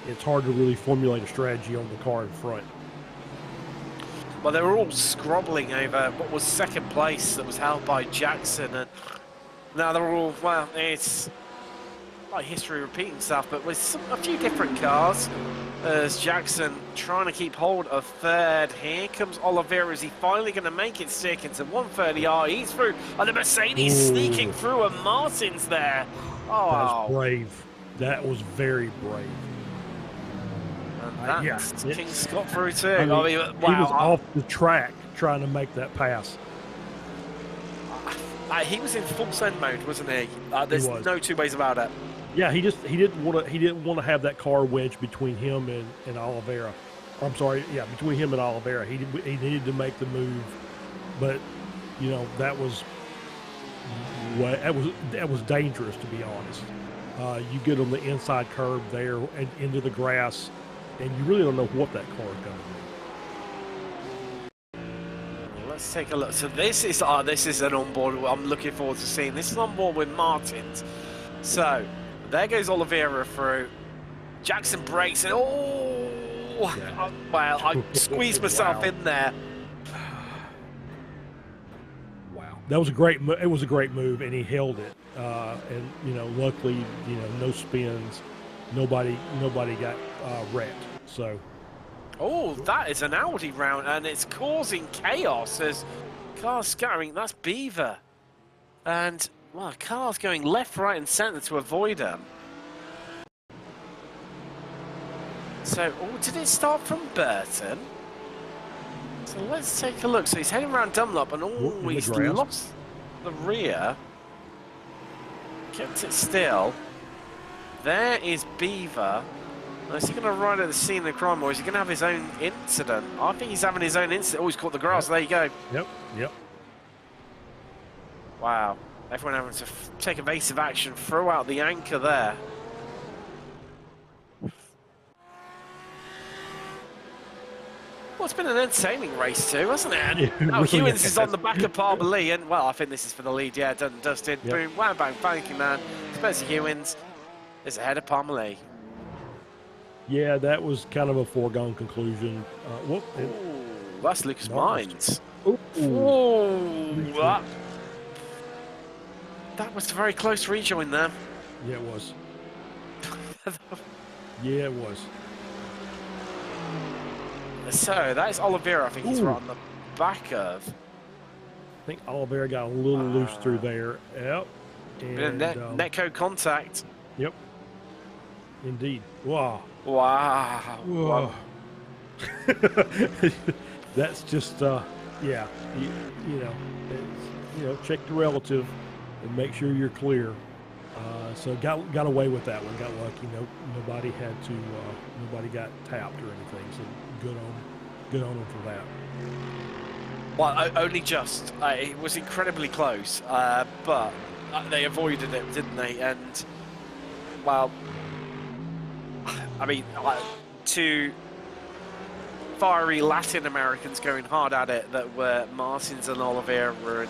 it's hard to really formulate a strategy on the car in front. Well, they were all scrobbling over what was second place that was held by Jackson, and now they're all, well, it's like history repeating stuff, but with a few different cars. As Jackson trying to keep hold of third. Here comes Oliveira. Is he finally going to make it stick into 130R? He's through, and the Mercedes sneaking through, and Martin's there. Oh, that's brave. That was very brave. And that's King Scott through too. I mean, wow. He was off the track trying to make that pass. He was in full send mode, wasn't he? There's no two ways about it. Yeah, he didn't want to have that car wedged between him and Oliveira. I'm sorry, yeah, between him and Oliveira. He needed to make the move, but you know that was dangerous, to be honest. You get on the inside curve there and into the grass, and you really don't know what that car is going to do. Let's take a look. So this is an onboard. I'm looking forward to seeing. This is onboard with Martins. So there goes Oliveira through. Jackson brakes and well, I squeezed myself in there. Wow, that was a great. It was a great move, and he held it. And you know, luckily, you know, no spins, nobody got wrecked. So. Oh, that is an Audi round, and it's causing chaos as cars scattering. That's Beaver. And, well, cars going left, right, and centre to avoid him. So, did it start from Burton? So let's take a look. So he's heading around Dunlop, and he's lost the rear. Kept it still. There is Beaver. Is he going to ride at the scene of the crime, or is he going to have his own incident? I think he's having his own incident. Oh, he's caught the grass. There you go. Yep. Wow. Everyone having to take evasive action, throw out the anchor there. Well, it's been an entertaining race too, hasn't it? Yeah, now Hewins is on the back of Parmalee, and well, I think this is for the lead. Yeah, done and dusted. Yep. Boom, wham, bang, thank you, man. Spencer Hewins is ahead of Parmalee. Yeah, that was kind of a foregone conclusion. That's Lucas Mines. That was a very close rejoin there. Yeah, it was. Yeah, it was. So that is Oliveira. I think he's right on the back of. I think Oliveira got a little loose through there. Yep. And netcode contact. Yep. Indeed. Wow. Wow. That's just yeah. You know, check the relative and make sure you're clear. So got away with that one. Got lucky. Nobody had to. Nobody got tapped or anything. So good on them for that. Well, only just. It was incredibly close, but they avoided it, didn't they? And well. I mean, two fiery Latin Americans going hard at it that were Martins and Oliveira, and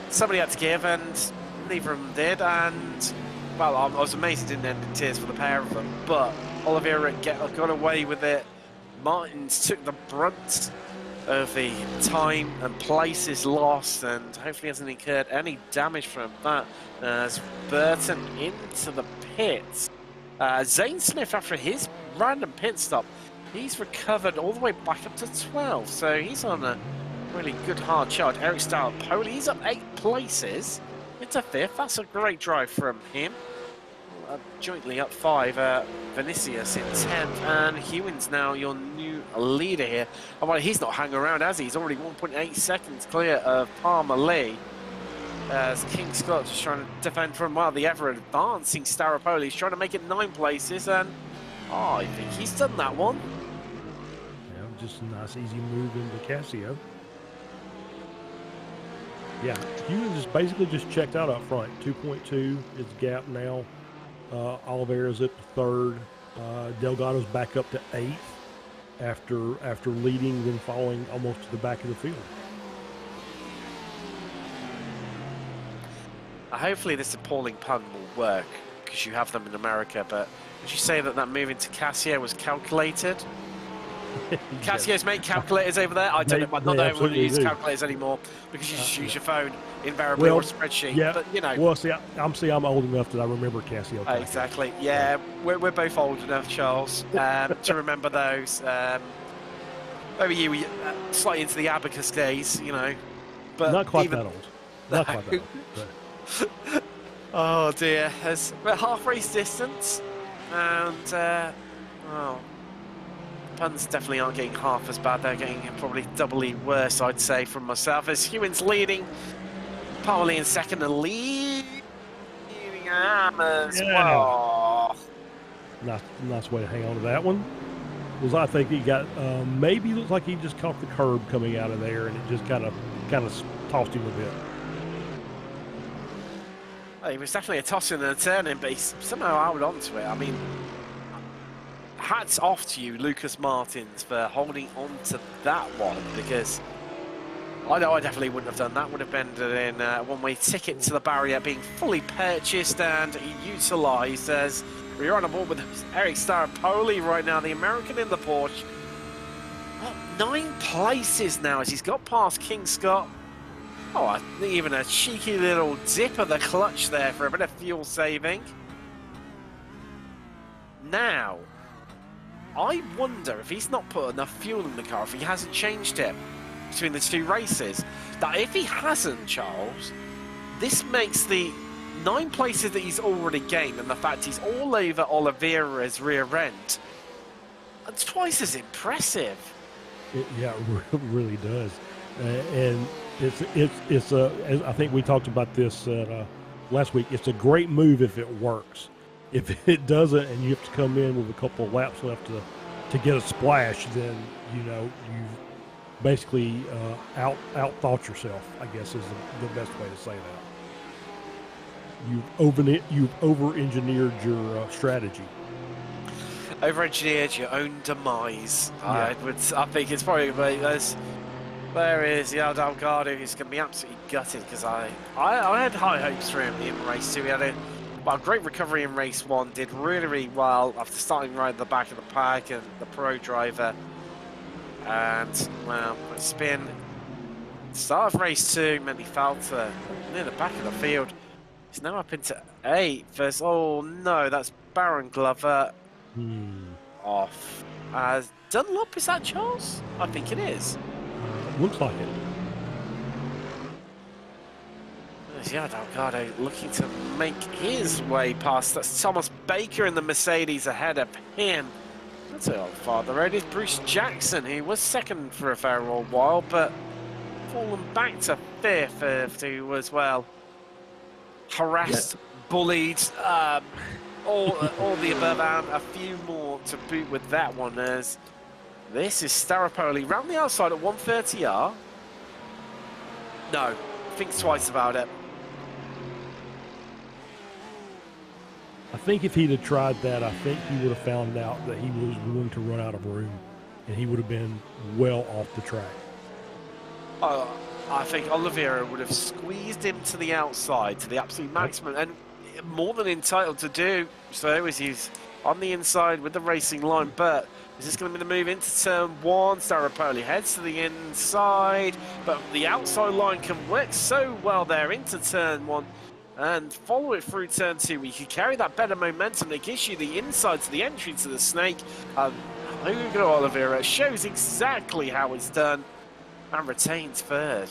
somebody had to give, and neither of them did. And, well, I was amazed it didn't end in tears for the pair of them, but Oliveira got away with it. Martins took the brunt of the time and places lost, and hopefully hasn't incurred any damage from that. As Burton into the pits. Zane Smith, after his random pit stop, he's recovered all the way back up to 12, so he's on a really good hard charge. Eric Staropoli, he's up 8 places into 5th. That's a great drive from him. Jointly up 5, Vinicius in 10th, and Hewins now your new leader here. Oh, well, he's not hanging around, has he? He's already 1.8 seconds clear of Palmer Lee. As King Scott's just trying to defend from, well, the ever-advancing Staropoli. He's trying to make it 9 places, and I think he's done that one. Yeah, just a nice, easy move into Casio. Yeah, Hewins is basically just checked out up front. 2.2 is the gap now. Oliveira's at 3rd. Delgado's back up to 8th after leading, then falling almost to the back of the field. Hopefully this appalling pun will work, because you have them in America, but would you say that that move into Casio was calculated? Casio's make calculators over there? I don't know, not that everyone uses calculators anymore, because you just use your phone invariably or a spreadsheet, yeah, but you know. Well, see, I'm old enough that I remember Casio. Exactly, yeah, we're both old enough, Charles, to remember those. Maybe you were slightly into the abacus days, you know. But not quite that old. Not quite that old. But. Oh dear, we're half race distance, and well, puns definitely aren't getting half as bad. They're getting probably doubly worse, I'd say, from myself. As Hewins leading, Palmer in 2nd, and leading as well. Nice way to hang on to that one. Was I think he got maybe looks like he just caught the curb coming out of there, and it just kind of tossed him a bit. He was definitely a tossing and a turning, but he somehow held on to it. I mean, hats off to you, Lucas Martins, for holding on to that one, because I know I definitely wouldn't have done that. Would have ended in a one-way ticket to the barrier being fully purchased and utilised, as we're on a board with Eric Staropoli right now, the American in the Porsche. Well, 9 places now as he's got past King Scott. Oh, I think even a cheeky little dip of the clutch there for a bit of fuel saving. Now, I wonder if he's not put enough fuel in the car, if he hasn't changed it between the 2 races. That if he hasn't, Charles, this makes the 9 places that he's already gained, and the fact he's all over Oliveira's rear end, it's twice as impressive. Yeah, it really does. And it's I think we talked about this last week. It's a great move if it works. If it doesn't, and you have to come in with a couple of laps left to get a splash, then you know you've basically out-thought yourself, I guess is the best way to say that. You've over-engineered your strategy. Over-engineered your own demise. Yeah. I think it's probably there is the Delgado, who's going to be absolutely gutted, because I had high hopes for him in race 2. He had a great recovery in race 1, did really, really well after starting right at the back of the pack and the pro driver. And, well, spin. Start of race 2 meant he fell to near the back of the field. He's now up into 8 first. Oh no, that's Baron Glover off. Dunlop, is that Charles? I think it is. Looks like it. There's Delgado looking to make his way past. That's Thomas Baker in the Mercedes ahead of him. That's how far the road is. Bruce Jackson, who was 2nd for a fair old while, but fallen back to 5th, who was, well, harassed, bullied, all the above, and a few more to boot with that one, as this is Staropoli round the outside at 130R. No, thinks twice about it. I think if he'd have tried that, I think he would have found out that he was going to run out of room, and he would have been well off the track. I think Oliveira would have squeezed him to the outside to the absolute maximum, and more than entitled to do so, as he's on the inside with the racing line. But Is this going to be the move into turn 1? Staropoli heads to the inside, but the outside line can work so well there into turn 1 and follow it through turn 2. We could carry that better momentum that gives you the inside to the entry to the snake. Hugo Oliveira shows exactly how it's done and retains third.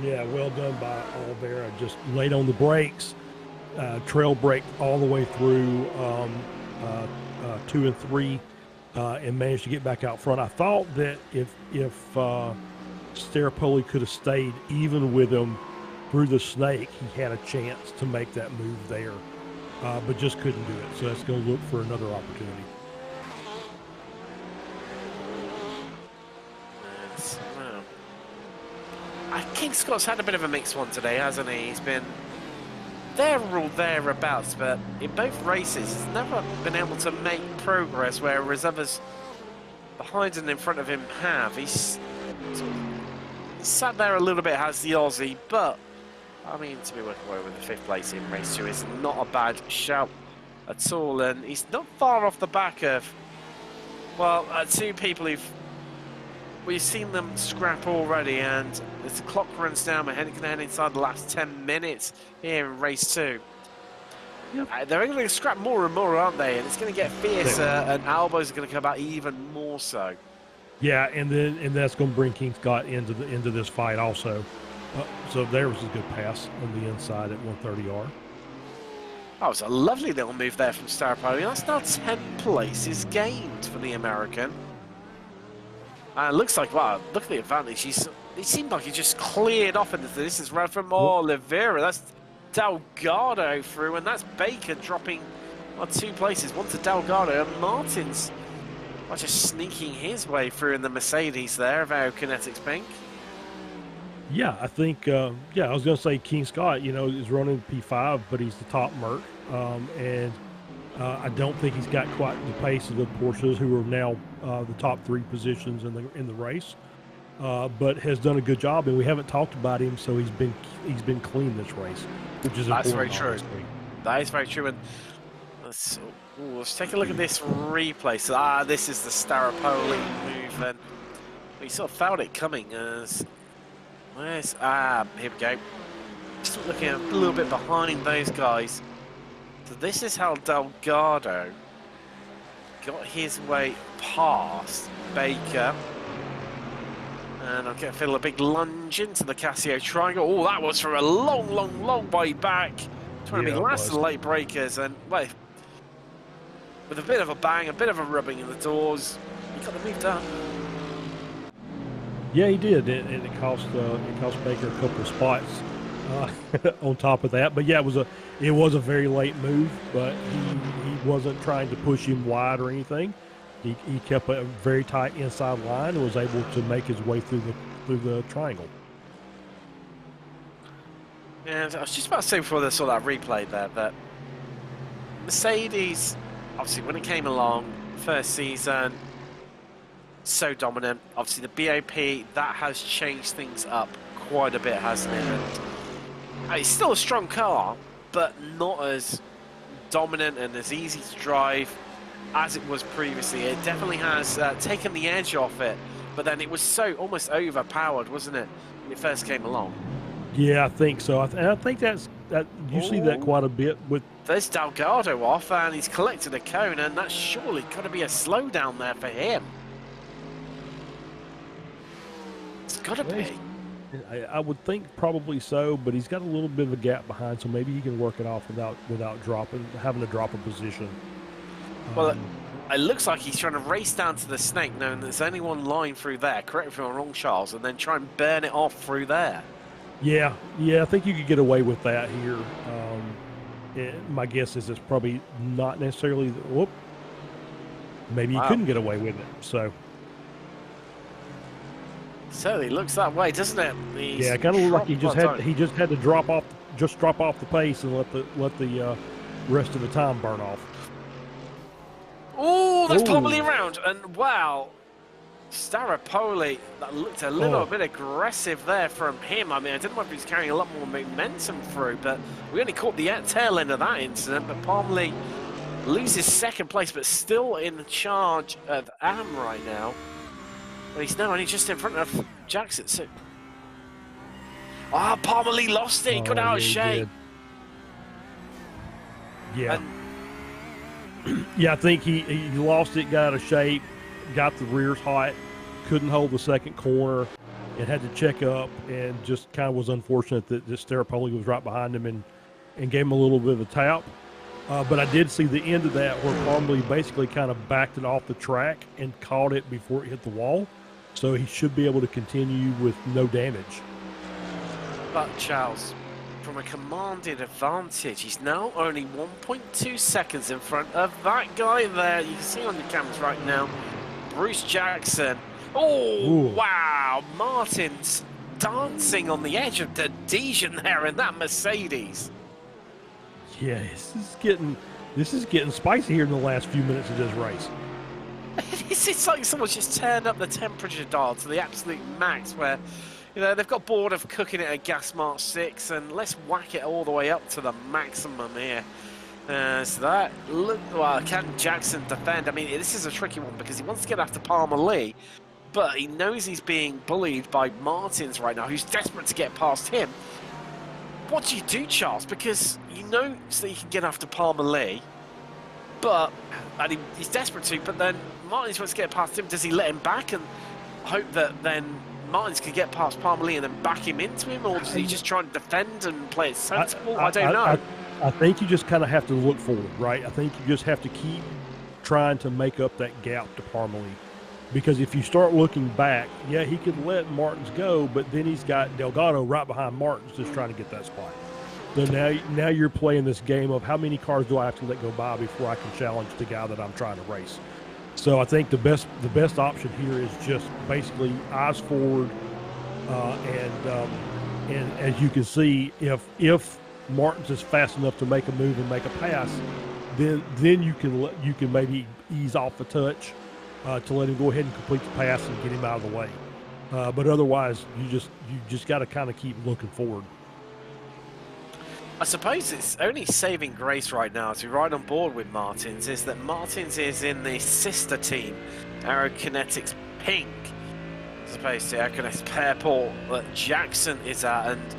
Yeah, well done by Oliveira. Just laid on the brakes, trail braked all the way through 2 and 3, and managed to get back out front. I thought that if Staropoli could have stayed even with him through the snake, he had a chance to make that move there, but just couldn't do it. So that's going to look for another opportunity. King Scott's had a bit of a mixed one today, hasn't he? He's been there or thereabouts, but in both races, he's never been able to make progress, whereas others behind and in front of him have. He's sort of sat there a little bit, has the Aussie, but I mean, to be working away with the 5th place in race 2 is not a bad shout at all, and he's not far off the back of, well, 2 people we've seen them scrap already, and as the clock runs down, we're going to head inside the last 10 minutes here in race 2. Yep. They're going to scrap more and more, aren't they? And it's going to get fiercer, and elbows are going to come out even more so. Yeah, and that's going to bring King Scott into this fight also. So there was a good pass on the inside at 130R. That was a lovely little move there from Staropoli. That's now 10 places gained for the American. And it looks like, wow, look at the advantage. It seemed like he just cleared off into this. Is right from Oliveira. That's Delgado through, and that's Baker dropping on 2 places. One to Delgado, and Martin's just sneaking his way through in the Mercedes there of Aerokinetics Pink. Yeah, I think, I was going to say King Scott, is running P5, but he's the top Merc. And I don't think he's got quite the pace of the Porsches, who are now the top 3 positions in the race, but has done a good job. And we haven't talked about him, so he's been clean this race, which is that's important. Very true. That is very true. And let's take a look at this replay. So, this is the Staropoli move, and we sort of felt it coming as. Here we go. Just looking a little bit behind those guys. So this is how Delgado got his way past Baker. And I'll get feel a big lunge into the Casio triangle. Oh, that was from a long, long, long way back. Trying to be last of the late breakers. And well, with a bit of a bang, a bit of a rubbing in the doors, he got the move done. Yeah, he did, and it cost Baker a couple of spots on top of that. But yeah, it was a very late move, but he wasn't trying to push him wide or anything. He kept a very tight inside line and was able to make his way through the triangle. And I was just about to say before I saw that replay there that Mercedes, obviously when it came along first season, so dominant. Obviously the BOP, that has changed things up quite a bit, hasn't it? And it's still a strong car, but not as dominant and as easy to drive as it was previously. It definitely has taken the edge off it, but then it was so almost overpowered, wasn't it, when it first came along? Yeah, I think so. And I think that you see that quite a bit with. There's Delgado off, and he's collected a cone, and that's surely got to be a slowdown there for him. It's got to be. I would think probably so, but he's got a little bit of a gap behind, so maybe he can work it off without having to drop a position. Well, it looks like he's trying to race down to the snake, knowing there's only one line through there. Correct me if I'm wrong, Charles, and then try and burn it off through there. Yeah, I think you could get away with that here. My guess is it's probably not necessarily. Maybe he couldn't get away with it. So. Certainly looks that way, doesn't it? Yeah, it kind of looked like he just had to drop off the pace and let the rest of the time burn off. Oh, that's probably around, and wow, Staropoli, that looked a little bit aggressive there from him. I mean, I didn't know if he was carrying a lot more momentum through, but we only caught the tail end of that incident. But Palmley loses second place, but still in charge of Am right now. But he's now only just in front of Jackson. So, Palmer Lee lost it. He got out of shape. Yeah. Yeah, I think he lost it, got out of shape, got the rears hot, couldn't hold the second corner, and had to check up, and just kind of was unfortunate that Staropoli was right behind him and gave him a little bit of a tap. But I did see the end of that where Palmer Lee basically kind of backed it off the track and caught it before it hit the wall. So he should be able to continue with no damage. But Charles, from a commanded advantage, he's now only 1.2 seconds in front of that guy there. You can see on the cameras right now, Bruce Jackson. Oh, ooh. Wow, Martin's dancing on the edge of the Dijon there in that Mercedes. Yeah, this is getting spicy here in the last few minutes of this race. It's like someone's just turned up the temperature dial to the absolute max where, you know, they've got bored of cooking it at gas mark 6 and let's whack it all the way up to the maximum here. So that, well, can Jackson defend? I mean, this is a tricky one because he wants to get after Palmer Lee, but he knows he's being bullied by Martins right now, who's desperate to get past him. What do you do, Charles? Because you know that you can get after Palmer Lee, and he's desperate to, but then Martins wants to get past him. Does he let him back and hope that then Martins can get past Palmer Lee and then back him into him, or does he just try to defend and play it sensible? I don't know. I think you just kind of have to look forward, right? I think you just have to keep trying to make up that gap to Palmer Lee. Because if you start looking back, yeah, he could let Martins go, but then he's got Delgado right behind Martins just trying to get that spot. So now you're playing this game of how many cars do I have to let go by before I can challenge the guy that I'm trying to race. So I think the best option here is just basically eyes forward, and as you can see, if Martins is fast enough to make a move and make a pass, then you can maybe ease off a touch to let him go ahead and complete the pass and get him out of the way. But otherwise, you just got to kind of keep looking forward. I suppose it's only saving grace right now to ride on board with Martins is that Martins is in the sister team, Aerokinetics Pink, as opposed to Aerokinetics Pearport that Jackson is at. And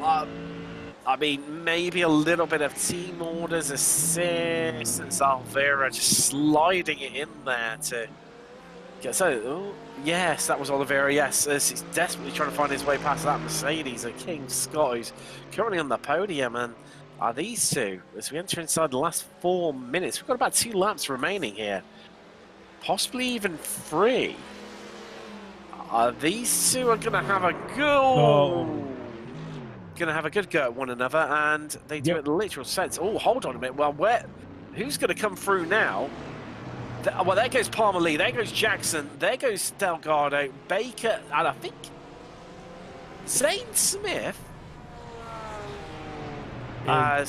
I mean, maybe a little bit of team orders, assistance, Alvera just sliding it in there to get. So, oh, yes, that was Oliveira. Yes, as he's desperately trying to find his way past that Mercedes. A King Scott who's currently on the podium, and are these two as we enter inside the last 4 minutes? We've got about 2 laps remaining here, possibly even 3. These two are going to have a go. Going to have a good go at one another, and they do it in the literal sense. Oh, hold on a minute. Well, who's going to come through now? Well, there goes Palmer Lee, there goes Jackson, there goes Delgado, Baker, and I think Zane Smith. And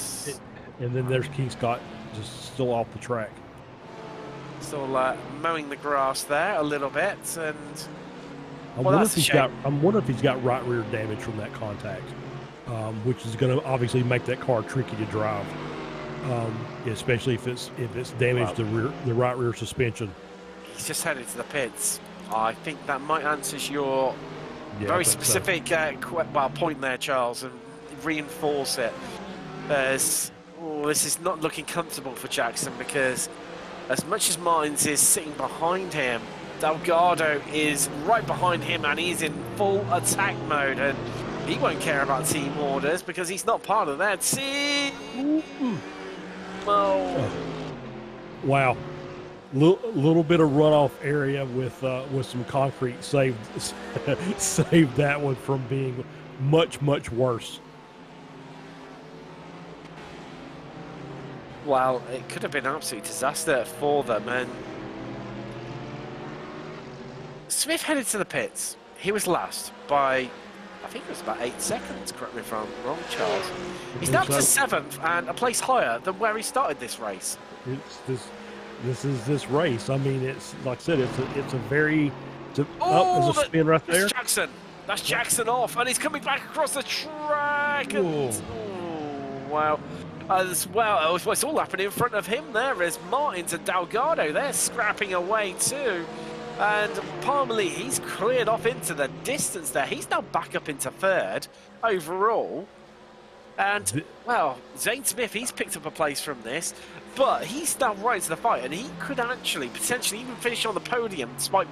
then there's King Scott just still off the track. Still mowing the grass there a little bit, and I wonder if he's got right rear damage from that contact, which is going to obviously make that car tricky to drive. Especially if it's damaged the right rear suspension. He's just headed to the pits. I think that might answer your very specific point there, Charles, and reinforce it. This is not looking comfortable for Jackson because as much as Martins is sitting behind him, Delgado is right behind him and he's in full attack mode, and he won't care about team orders because he's not part of that team. Oh. Wow, little bit of runoff area with some concrete saved that one from being much worse. Well, it could have been an absolute disaster for them, and Smith headed to the pits. He was last by, I think it was about 8 seconds, correct me if I'm wrong, Charles. He's now up to 7th and a place higher than where he started this race. This is this race. I mean, it's like I said, it's a very there's a spin right there. That's Jackson. That's Jackson off, and he's coming back across the track. And, well. As well, it's all happening in front of him there as Martins and Delgado, they're scrapping away too. And Parmalee, he's cleared off into the distance there. He's now back up into third overall. And, well, Zane Smith, he's picked up a place from this, but he's now right into the fight, and he could actually potentially even finish on the podium despite,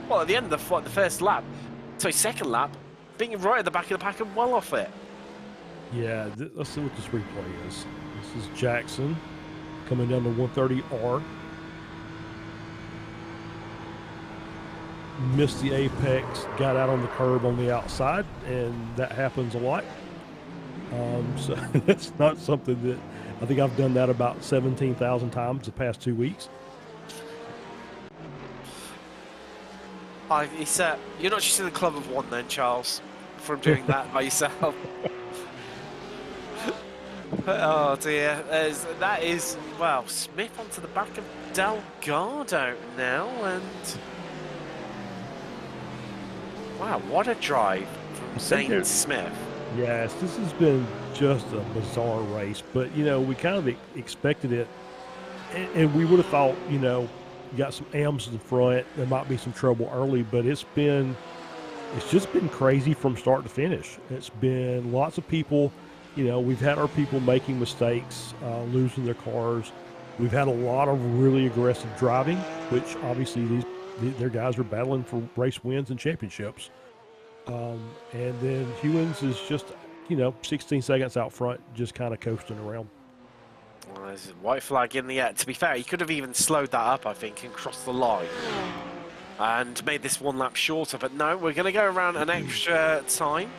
well, at the end of the first lap, sorry, second lap, being right at the back of the pack and well off it. Yeah, let's see what this replay is. This is Jackson coming down the 130R. Missed the apex, got out on the curb on the outside, and that happens a lot. So that's not something that I think I've done that about 17,000 times the past 2 weeks. You're not just in the club of one then, Charles, from doing that by yourself. Oh dear, that is, well, Smith onto the back of Delgado now, and wow, what a drive from Zane Smith. Yes, this has been just a bizarre race, but you know, we kind of expected it, and we would have thought, you know, you got some AMs in the front, there might be some trouble early, but it's just been crazy from start to finish. It's been lots of people. You know, we've had our people making mistakes, losing their cars. We've had a lot of really aggressive driving, which obviously their guys are battling for race wins and championships. And then Hewins is just, you know, 16 seconds out front, just kind of coasting around. Well, there's a white flag in the air. To be fair, he could have even slowed that up, I think, and crossed the line and made this one lap shorter. But no, we're going to go around an extra time.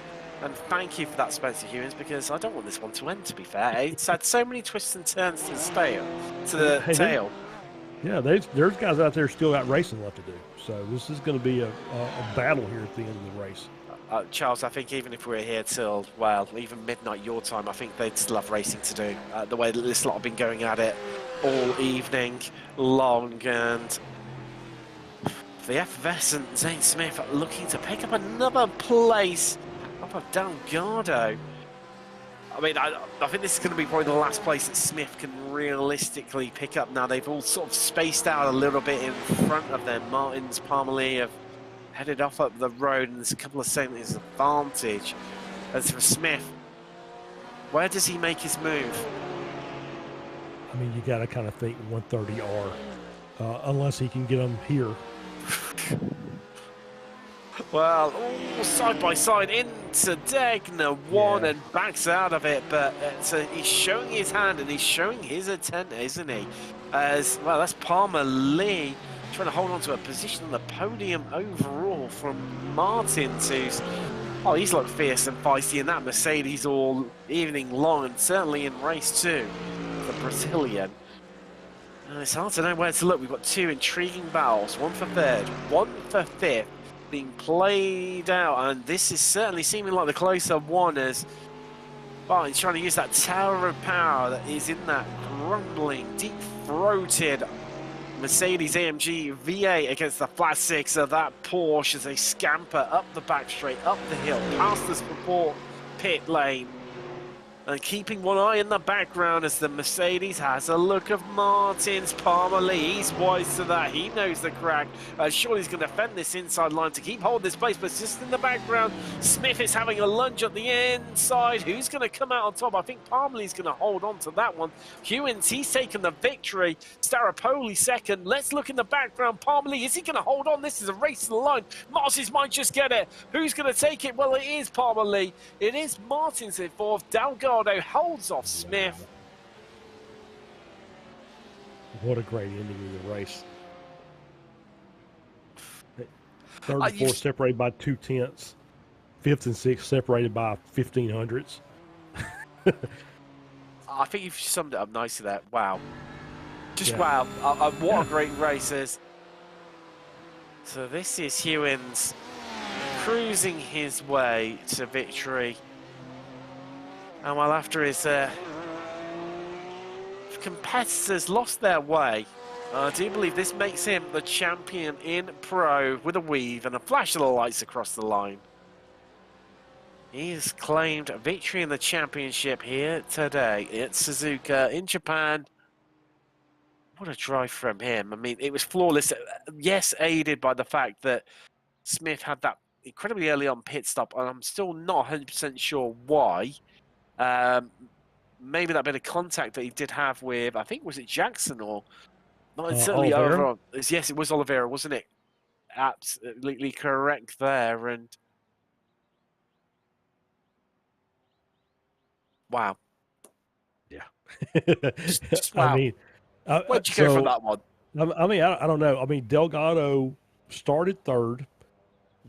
And thank you for that, Spencer Hewins, because I don't want this one to end, to be fair. It's had so many twists and turns to the tail. Yeah, there's guys out there still got racing left to do. So this is going to be a battle here at the end of the race. Charles, I think even if we're here till, well, even midnight your time, I think they'd still have racing to do. The way that this lot have been going at it all evening long, and the effervescent Zane Smith looking to pick up another place up of Delgado. I mean, I think this is going to be probably the last place that Smith can realistically pick up now. They've all sort of spaced out a little bit in front of them. Martins, Parmalee have headed off up the road, and there's a couple of seconds advantage. As for Smith, where does he make his move? I mean, you got to kind of think 130R, unless he can get them here. Well, side by side into Degner one, and backs out of it, but he's showing his hand and he's showing his intent, isn't he? As well, that's Parmalee trying to hold on to a position on the podium overall from Martins, who's, oh, he's looked fierce and feisty in that Mercedes all evening long, and certainly in race 2, the Brazilian. And it's hard to know where to look. We've got two intriguing battles, one for third, one for fifth, being played out, and this is certainly seeming like the closer one, as well, he's trying to use that tower of power that is in that grumbling, deep-throated Mercedes AMG V8 against the flat six of that Porsche as they scamper up the back straight, up the hill, past the support pit lane, and keeping one eye in the background as the Mercedes has a look of Martins. Parmalee, he's wise to that. He knows the crack. Surely he's going to defend this inside line to keep hold of this place, but just in the background, Smith is having a lunge at the inside. Who's going to come out on top? I think Parmalee's going to hold on to that one. Hewins, he's taken the victory. Staropoli second. Let's look in the background. Parmalee, is he going to hold on? This is a race to the line. Martins might just get it. Who's going to take it? Well, it is Parmalee. It is Martins in fourth. Delgado holds off Smith. What a great ending of the race. Third and fourth separated by 2/10. Fifth and sixth separated by 1500ths. I think you've summed it up nicely there. Wow. Just wow. What a great race is. So this is Hewins cruising his way to victory. And while after his competitors lost their way, I do believe this makes him the champion in Pro with a weave and a flash of the lights across the line. He's claimed victory in the championship here today at Suzuka in Japan. What a drive from him. I mean, it was flawless. Yes, aided by the fact that Smith had that incredibly early on pit stop, and I'm still not 100% sure why. Maybe that bit of contact that he did have with, I think, was it Jackson or not? It's certainly Oliveira? over. Yes, it was Oliveira, wasn't it? Absolutely correct there. And wow. Yeah. Just wow. I mean, Where'd you go from that one? I mean, I don't know. I mean, Delgado started third,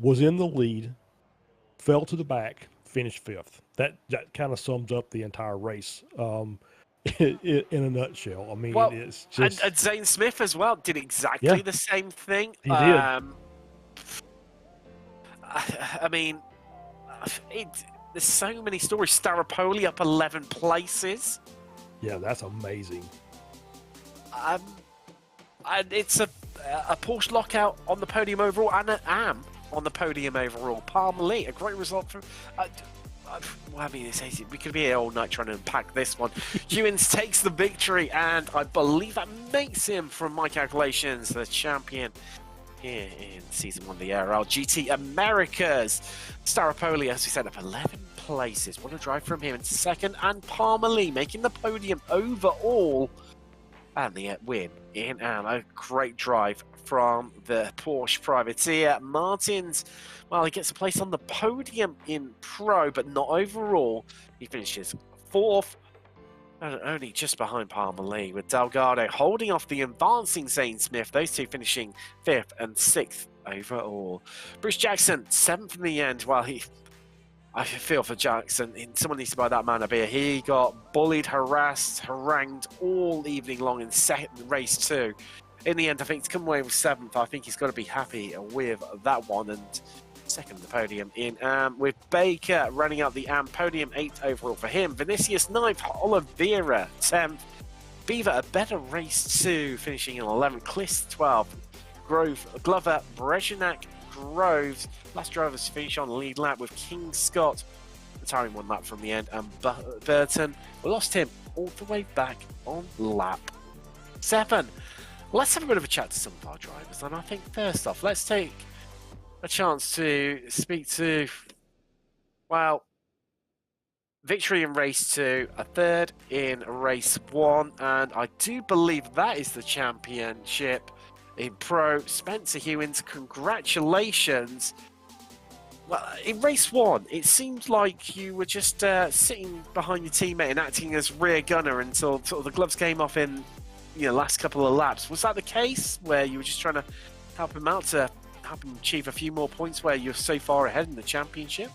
was in the lead, fell to the back, finished fifth. That kind of sums up the entire race in a nutshell. I mean, Well, it's just... And Zane Smith as well did exactly the same thing. He did. I mean, there's so many stories. Staropoli up 11 places. Yeah, that's amazing. And it's a Porsche lockout on the podium overall and an AM on the podium overall. Palmer Lee, a great result from... well, I mean, we could be here all night trying to unpack this one. Hewins takes the victory, and I believe that makes him, from my calculations, the champion here in Season 1 of the ARL GT Americas. Staropoli, as we said, up 11 places. What a drive from him in second, and Palmer Lee making the podium overall. And the win in AM. A great drive from the Porsche privateer. Martins, well, he gets a place on the podium in Pro, but not overall. He finishes fourth, and only just behind Palmer Lee, with Delgado holding off the advancing Zane Smith. Those two finishing fifth and sixth overall. Bruce Jackson, seventh in the end. Well, I feel for Jackson. Someone needs to buy that man a beer. He got bullied, harassed, harangued all evening long in race 2. In the end, I think to come away with seventh, I think he's got to be happy with that one. And second on the podium in with Baker running out the podium, 8th overall for him. Vinicius 9th, Oliveira 10th. Beaver a better race 2, finishing in 11th. Kliss 12th. Glover, Brezhnak, Groves. Last drivers to finish on the lead lap, with King Scott retiring one lap from the end, and Burton. We lost him all the way back on lap 7. Let's have a bit of a chat to some of our drivers, and I think first off, let's take a chance to speak to, well, victory in race 2, a third in race 1, and I do believe that is the championship in Pro. Spencer Hewins, congratulations. Well, in race 1, it seemed like you were just sitting behind your teammate and acting as rear gunner until sort of the gloves came off in last couple of laps. Was that the case, where you were just trying to help him out to help him achieve a few more points where you're so far ahead in the championship?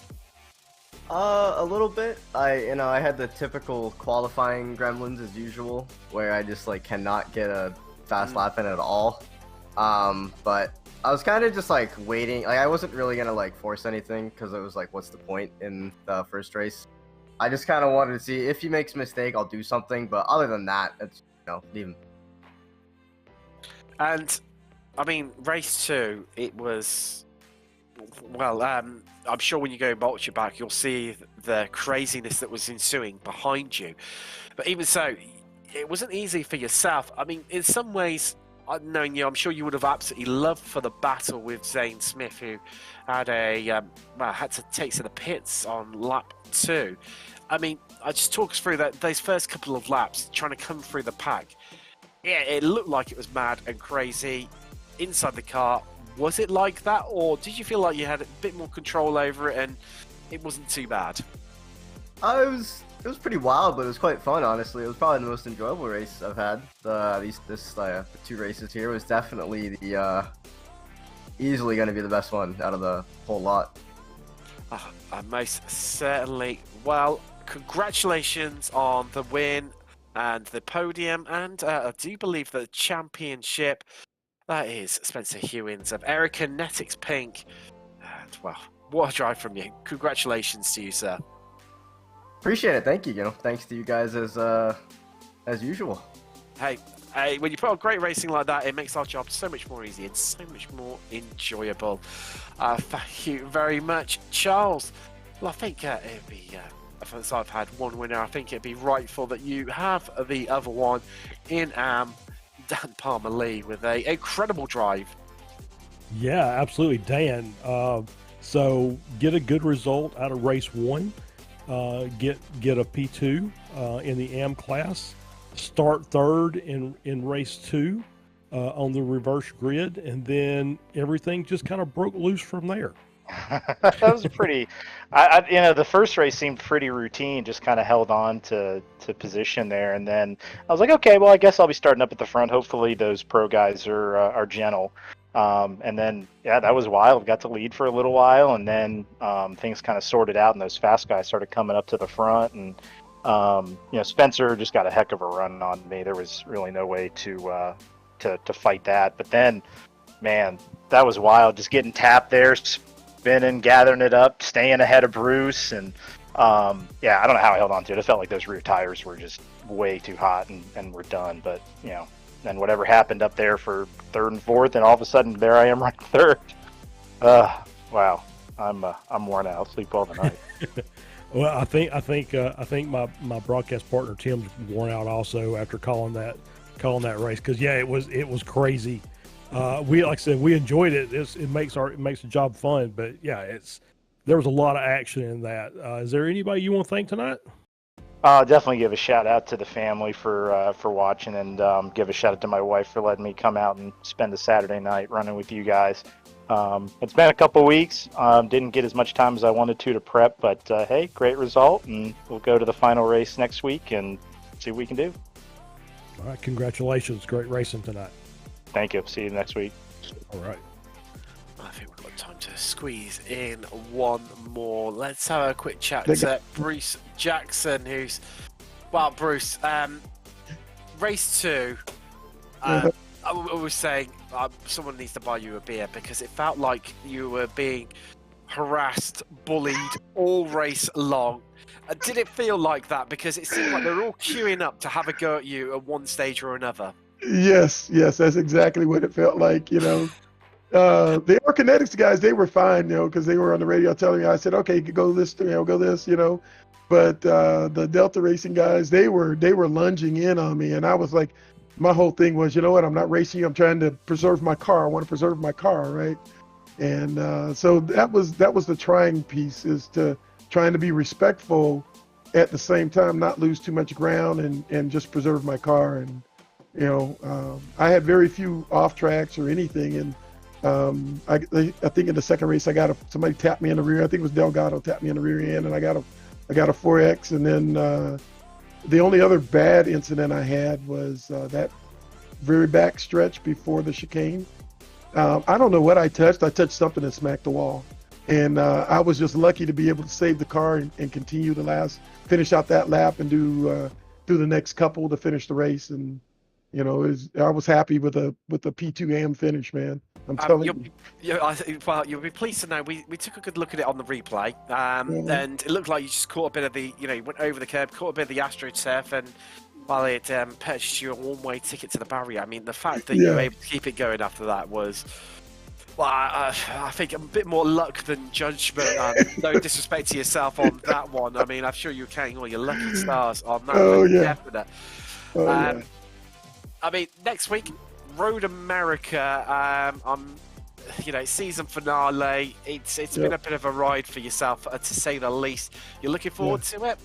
A little bit. I had the typical qualifying gremlins as usual, where I just cannot get a fast lap in at all. But I was kind of just waiting. I wasn't really gonna force anything, because it was what's the point in the first race? I just kind of wanted to see if he makes a mistake, I'll do something. But other than that, it's leave him. And I mean, race 2, it was, well, I'm sure when you go and watch it back, you'll see the craziness that was ensuing behind you. But even so, it wasn't easy for yourself. I mean, in some ways, knowing you, I'm sure you would have absolutely loved for the battle with Zane Smith, who had had to take to the pits on lap 2. I mean, I just talk us through those first couple of laps, trying to come through the pack. Yeah, it looked like it was mad and crazy inside the car. Was it like that, or did you feel like you had a bit more control over it and it wasn't too bad? It was pretty wild, but it was quite fun, honestly. It was probably the most enjoyable race I've had. The 2 races here was definitely the easily going to be the best one out of the whole lot. Most certainly. Well, congratulations on the win and the podium, and I do believe the championship. That is Spencer Hewins of Aerokinetics Pink. And, well, what a drive from you. Congratulations to you, sir. Appreciate it. Thank you. Thanks to you guys as usual. Hey, when you put on great racing like that, it makes our job so much more easy and so much more enjoyable. Thank you very much, Charles. Well, I think it'd be, since I've had one winner, I think it'd be rightful that you have the other one in Dan Palmer Lee with a incredible drive. Yeah, absolutely, Dan. So get a good result out of race 1. Get a P2 in the AM class. Start third in race 2 on the reverse grid, and then everything just kind of broke loose from there. That was pretty. The first race seemed pretty routine. Just kind of held on to position there, and then I was like, okay, well, I guess I'll be starting up at the front. Hopefully, those pro guys are gentle. And then, yeah, that was wild. Got to lead for a little while, and then things kind of sorted out, and those fast guys started coming up to the front. And Spencer just got a heck of a run on me. There was really no way to fight that. But then, man, that was wild. Just getting tapped there, spinning, gathering it up, staying ahead of Bruce, and I don't know how I held on to it. It felt like those rear tires were just way too hot, and we're done. But then whatever happened up there for third and fourth, and all of a sudden there I am right third. Wow, I'm worn out. I'll sleep all the night. Well, I think my broadcast partner Tim's worn out also after calling that race, because it was crazy. Like I said, we enjoyed it. It makes the job fun, but there was a lot of action in that. Is there anybody you want to thank tonight? Definitely give a shout out to the family for watching, and give a shout out to my wife for letting me come out and spend a Saturday night running with you guys. It's been a couple weeks. Didn't get as much time as I wanted to prep, but hey, great result, and we'll go to the final race next week and see what we can do. All right, congratulations. Great racing tonight. Thank you. See you next week. All right. I think we've got time to squeeze in one more. Let's have a quick chat to Bruce Jackson, Bruce, race 2. I was saying someone needs to buy you a beer, because it felt like you were being harassed, bullied all race long. Did it feel like that? Because it seemed like they were all queuing up to have a go at you at one stage or another. Yes, that's exactly what it felt like. The Air Kinetics guys, they were fine, because they were on the radio telling me. I said, okay, go this, go this, But the Delta Racing guys, they were lunging in on me, and I was like, my whole thing was, you know what? I'm not racing. I'm trying to preserve my car. I want to preserve my car, right? And so that was the trying piece, is to trying to be respectful at the same time, not lose too much ground, and just preserve my car. And I had very few off tracks or anything, and I think in the second race somebody tapped me in the rear. I think it was Delgado tapped me in the rear end, and I got a 4X. And then the only other bad incident I had was that very back stretch before the chicane. I don't know what I touched. I touched something and smacked the wall, and I was just lucky to be able to save the car and continue finish out that lap and do the next couple to finish the race. And I was happy with the P2 AM finish, man. I'm telling you. You'll be pleased to know we took a good look at it on the replay, and it looked like you just caught a bit of the, went over the curb, caught a bit of the AstroTurf, and while it purchased you a one-way ticket to the barrier. I mean, the fact that you were able to keep it going after that was, well, I think a bit more luck than judgment. No disrespect to yourself on that one. I mean, I'm sure you were counting all your lucky stars on that. Oh, yeah. Definite. I mean, next week, Road America, season finale. It's been a bit of a ride for yourself, to say the least. You're looking forward to it?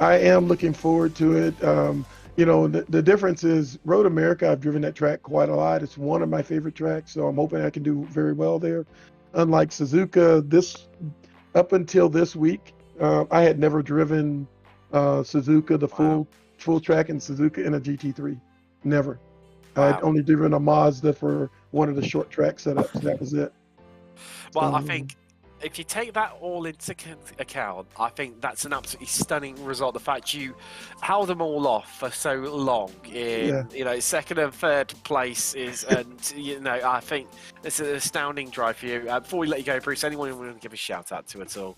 I am looking forward to it. The difference is Road America, I've driven that track quite a lot. It's one of my favorite tracks, so I'm hoping I can do very well there. Unlike Suzuka, up until this week, I had never driven Suzuka, the full track in Suzuka in a GT3. Never. Wow. I'd only driven a Mazda for one of the short track setups. That was it. Well, I think if you take that all into account, I think that's an absolutely stunning result. The fact you held them all off for so long in, second and third place I think it's an astounding drive for you. Before we let you go, Bruce, anyone you want to give a shout out to at all?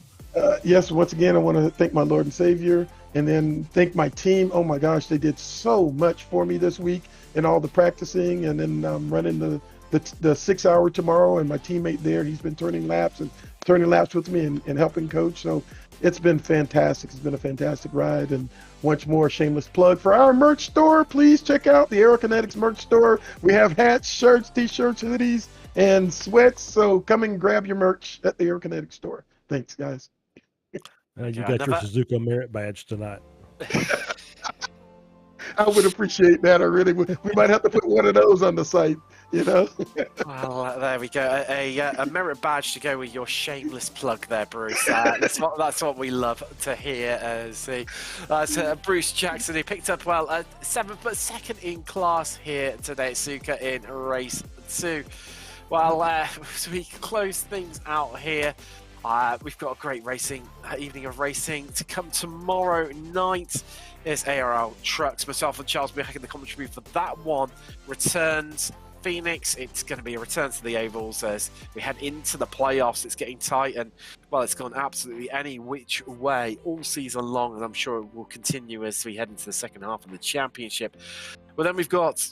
Yes, once again, I want to thank my Lord and Savior, and then thank my team. Oh my gosh, they did so much for me this week, and all the practicing, and then I'm running the 6 hour tomorrow, and my teammate there, he's been turning laps with me and helping coach. So it's been fantastic. It's been a fantastic ride. And once more, shameless plug for our merch store. Please check out the Aerokinetics merch store. We have hats, shirts, t-shirts, hoodies, and sweats. So come and grab your merch at the Aerokinetics store. Thanks, guys. You got your Suzuka merit badge tonight. I would appreciate that. I really would. We might have to put one of those on the site, you know. Well, there we go. A merit badge to go with your shameless plug there, Bruce. That's what we love to hear. See, Bruce Jackson, who picked up seventh but second in class here today at Suzuka in race 2. Well, as we close things out here, we've got a great evening of racing to come tomorrow night. Is ARL Trucks. Myself and Charles will be back in the commentary for that one. Returns Phoenix. It's going to be a return to the ovals as we head into the playoffs. It's getting tight and, well, it's gone absolutely any which way all season long, and I'm sure it will continue as we head into the second half of the championship. But then we've got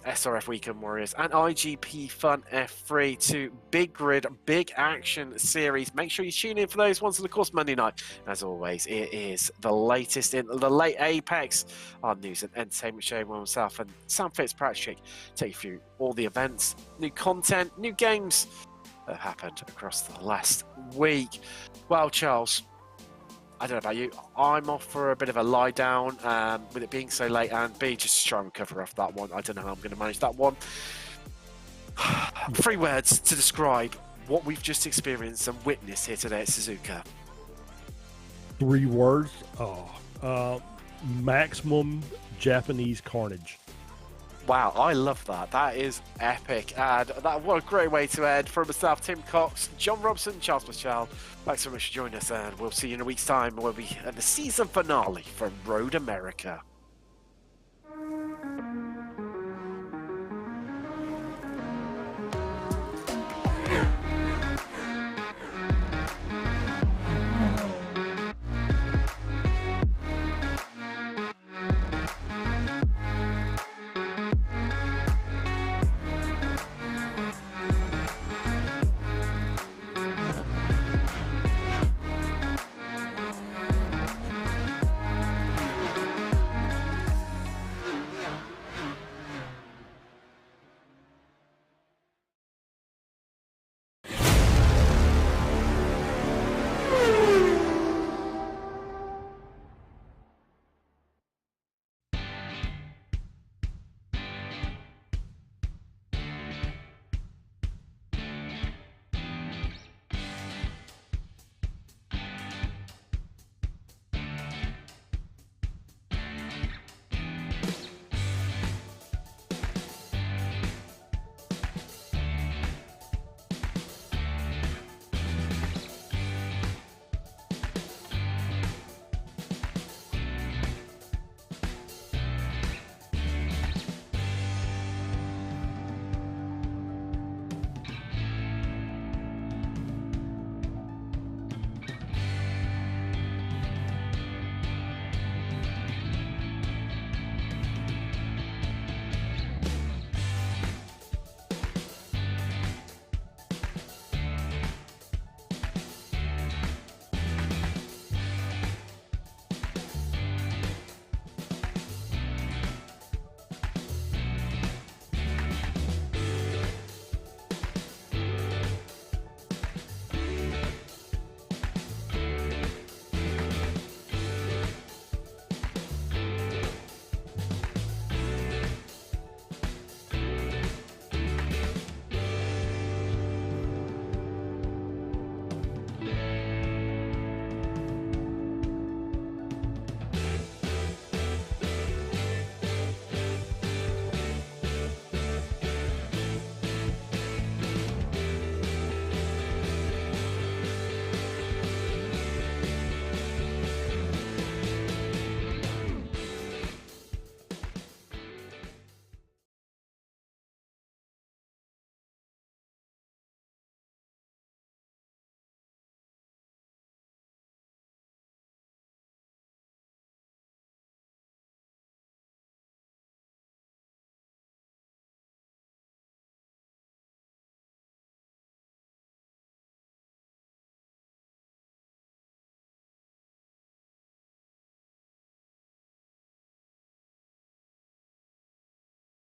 SRF Weekend Warriors and IGP Fun F3, 2 big grid, big action series. Make sure you tune in for those ones, and of course Monday night, as always, it is the latest in the late Apex, our news and entertainment show with myself and Sam Fitzpatrick take you through all the events, new content, new games that happened across the last week. Well, Charles, I don't know about you, I'm off for a bit of a lie down with it being so late, and B, just try and recover off that one. I don't know how I'm going to manage that one. 3 words to describe what we've just experienced and witnessed here today at Suzuka. 3 words? Maximum Japanese carnage. Wow, I love that. That is epic. And what a great way to end. For myself, Tim Cox, John Robson, Charles Michelle, thanks so much for joining us, and we'll see you in a week's time where we have the season finale from Road America.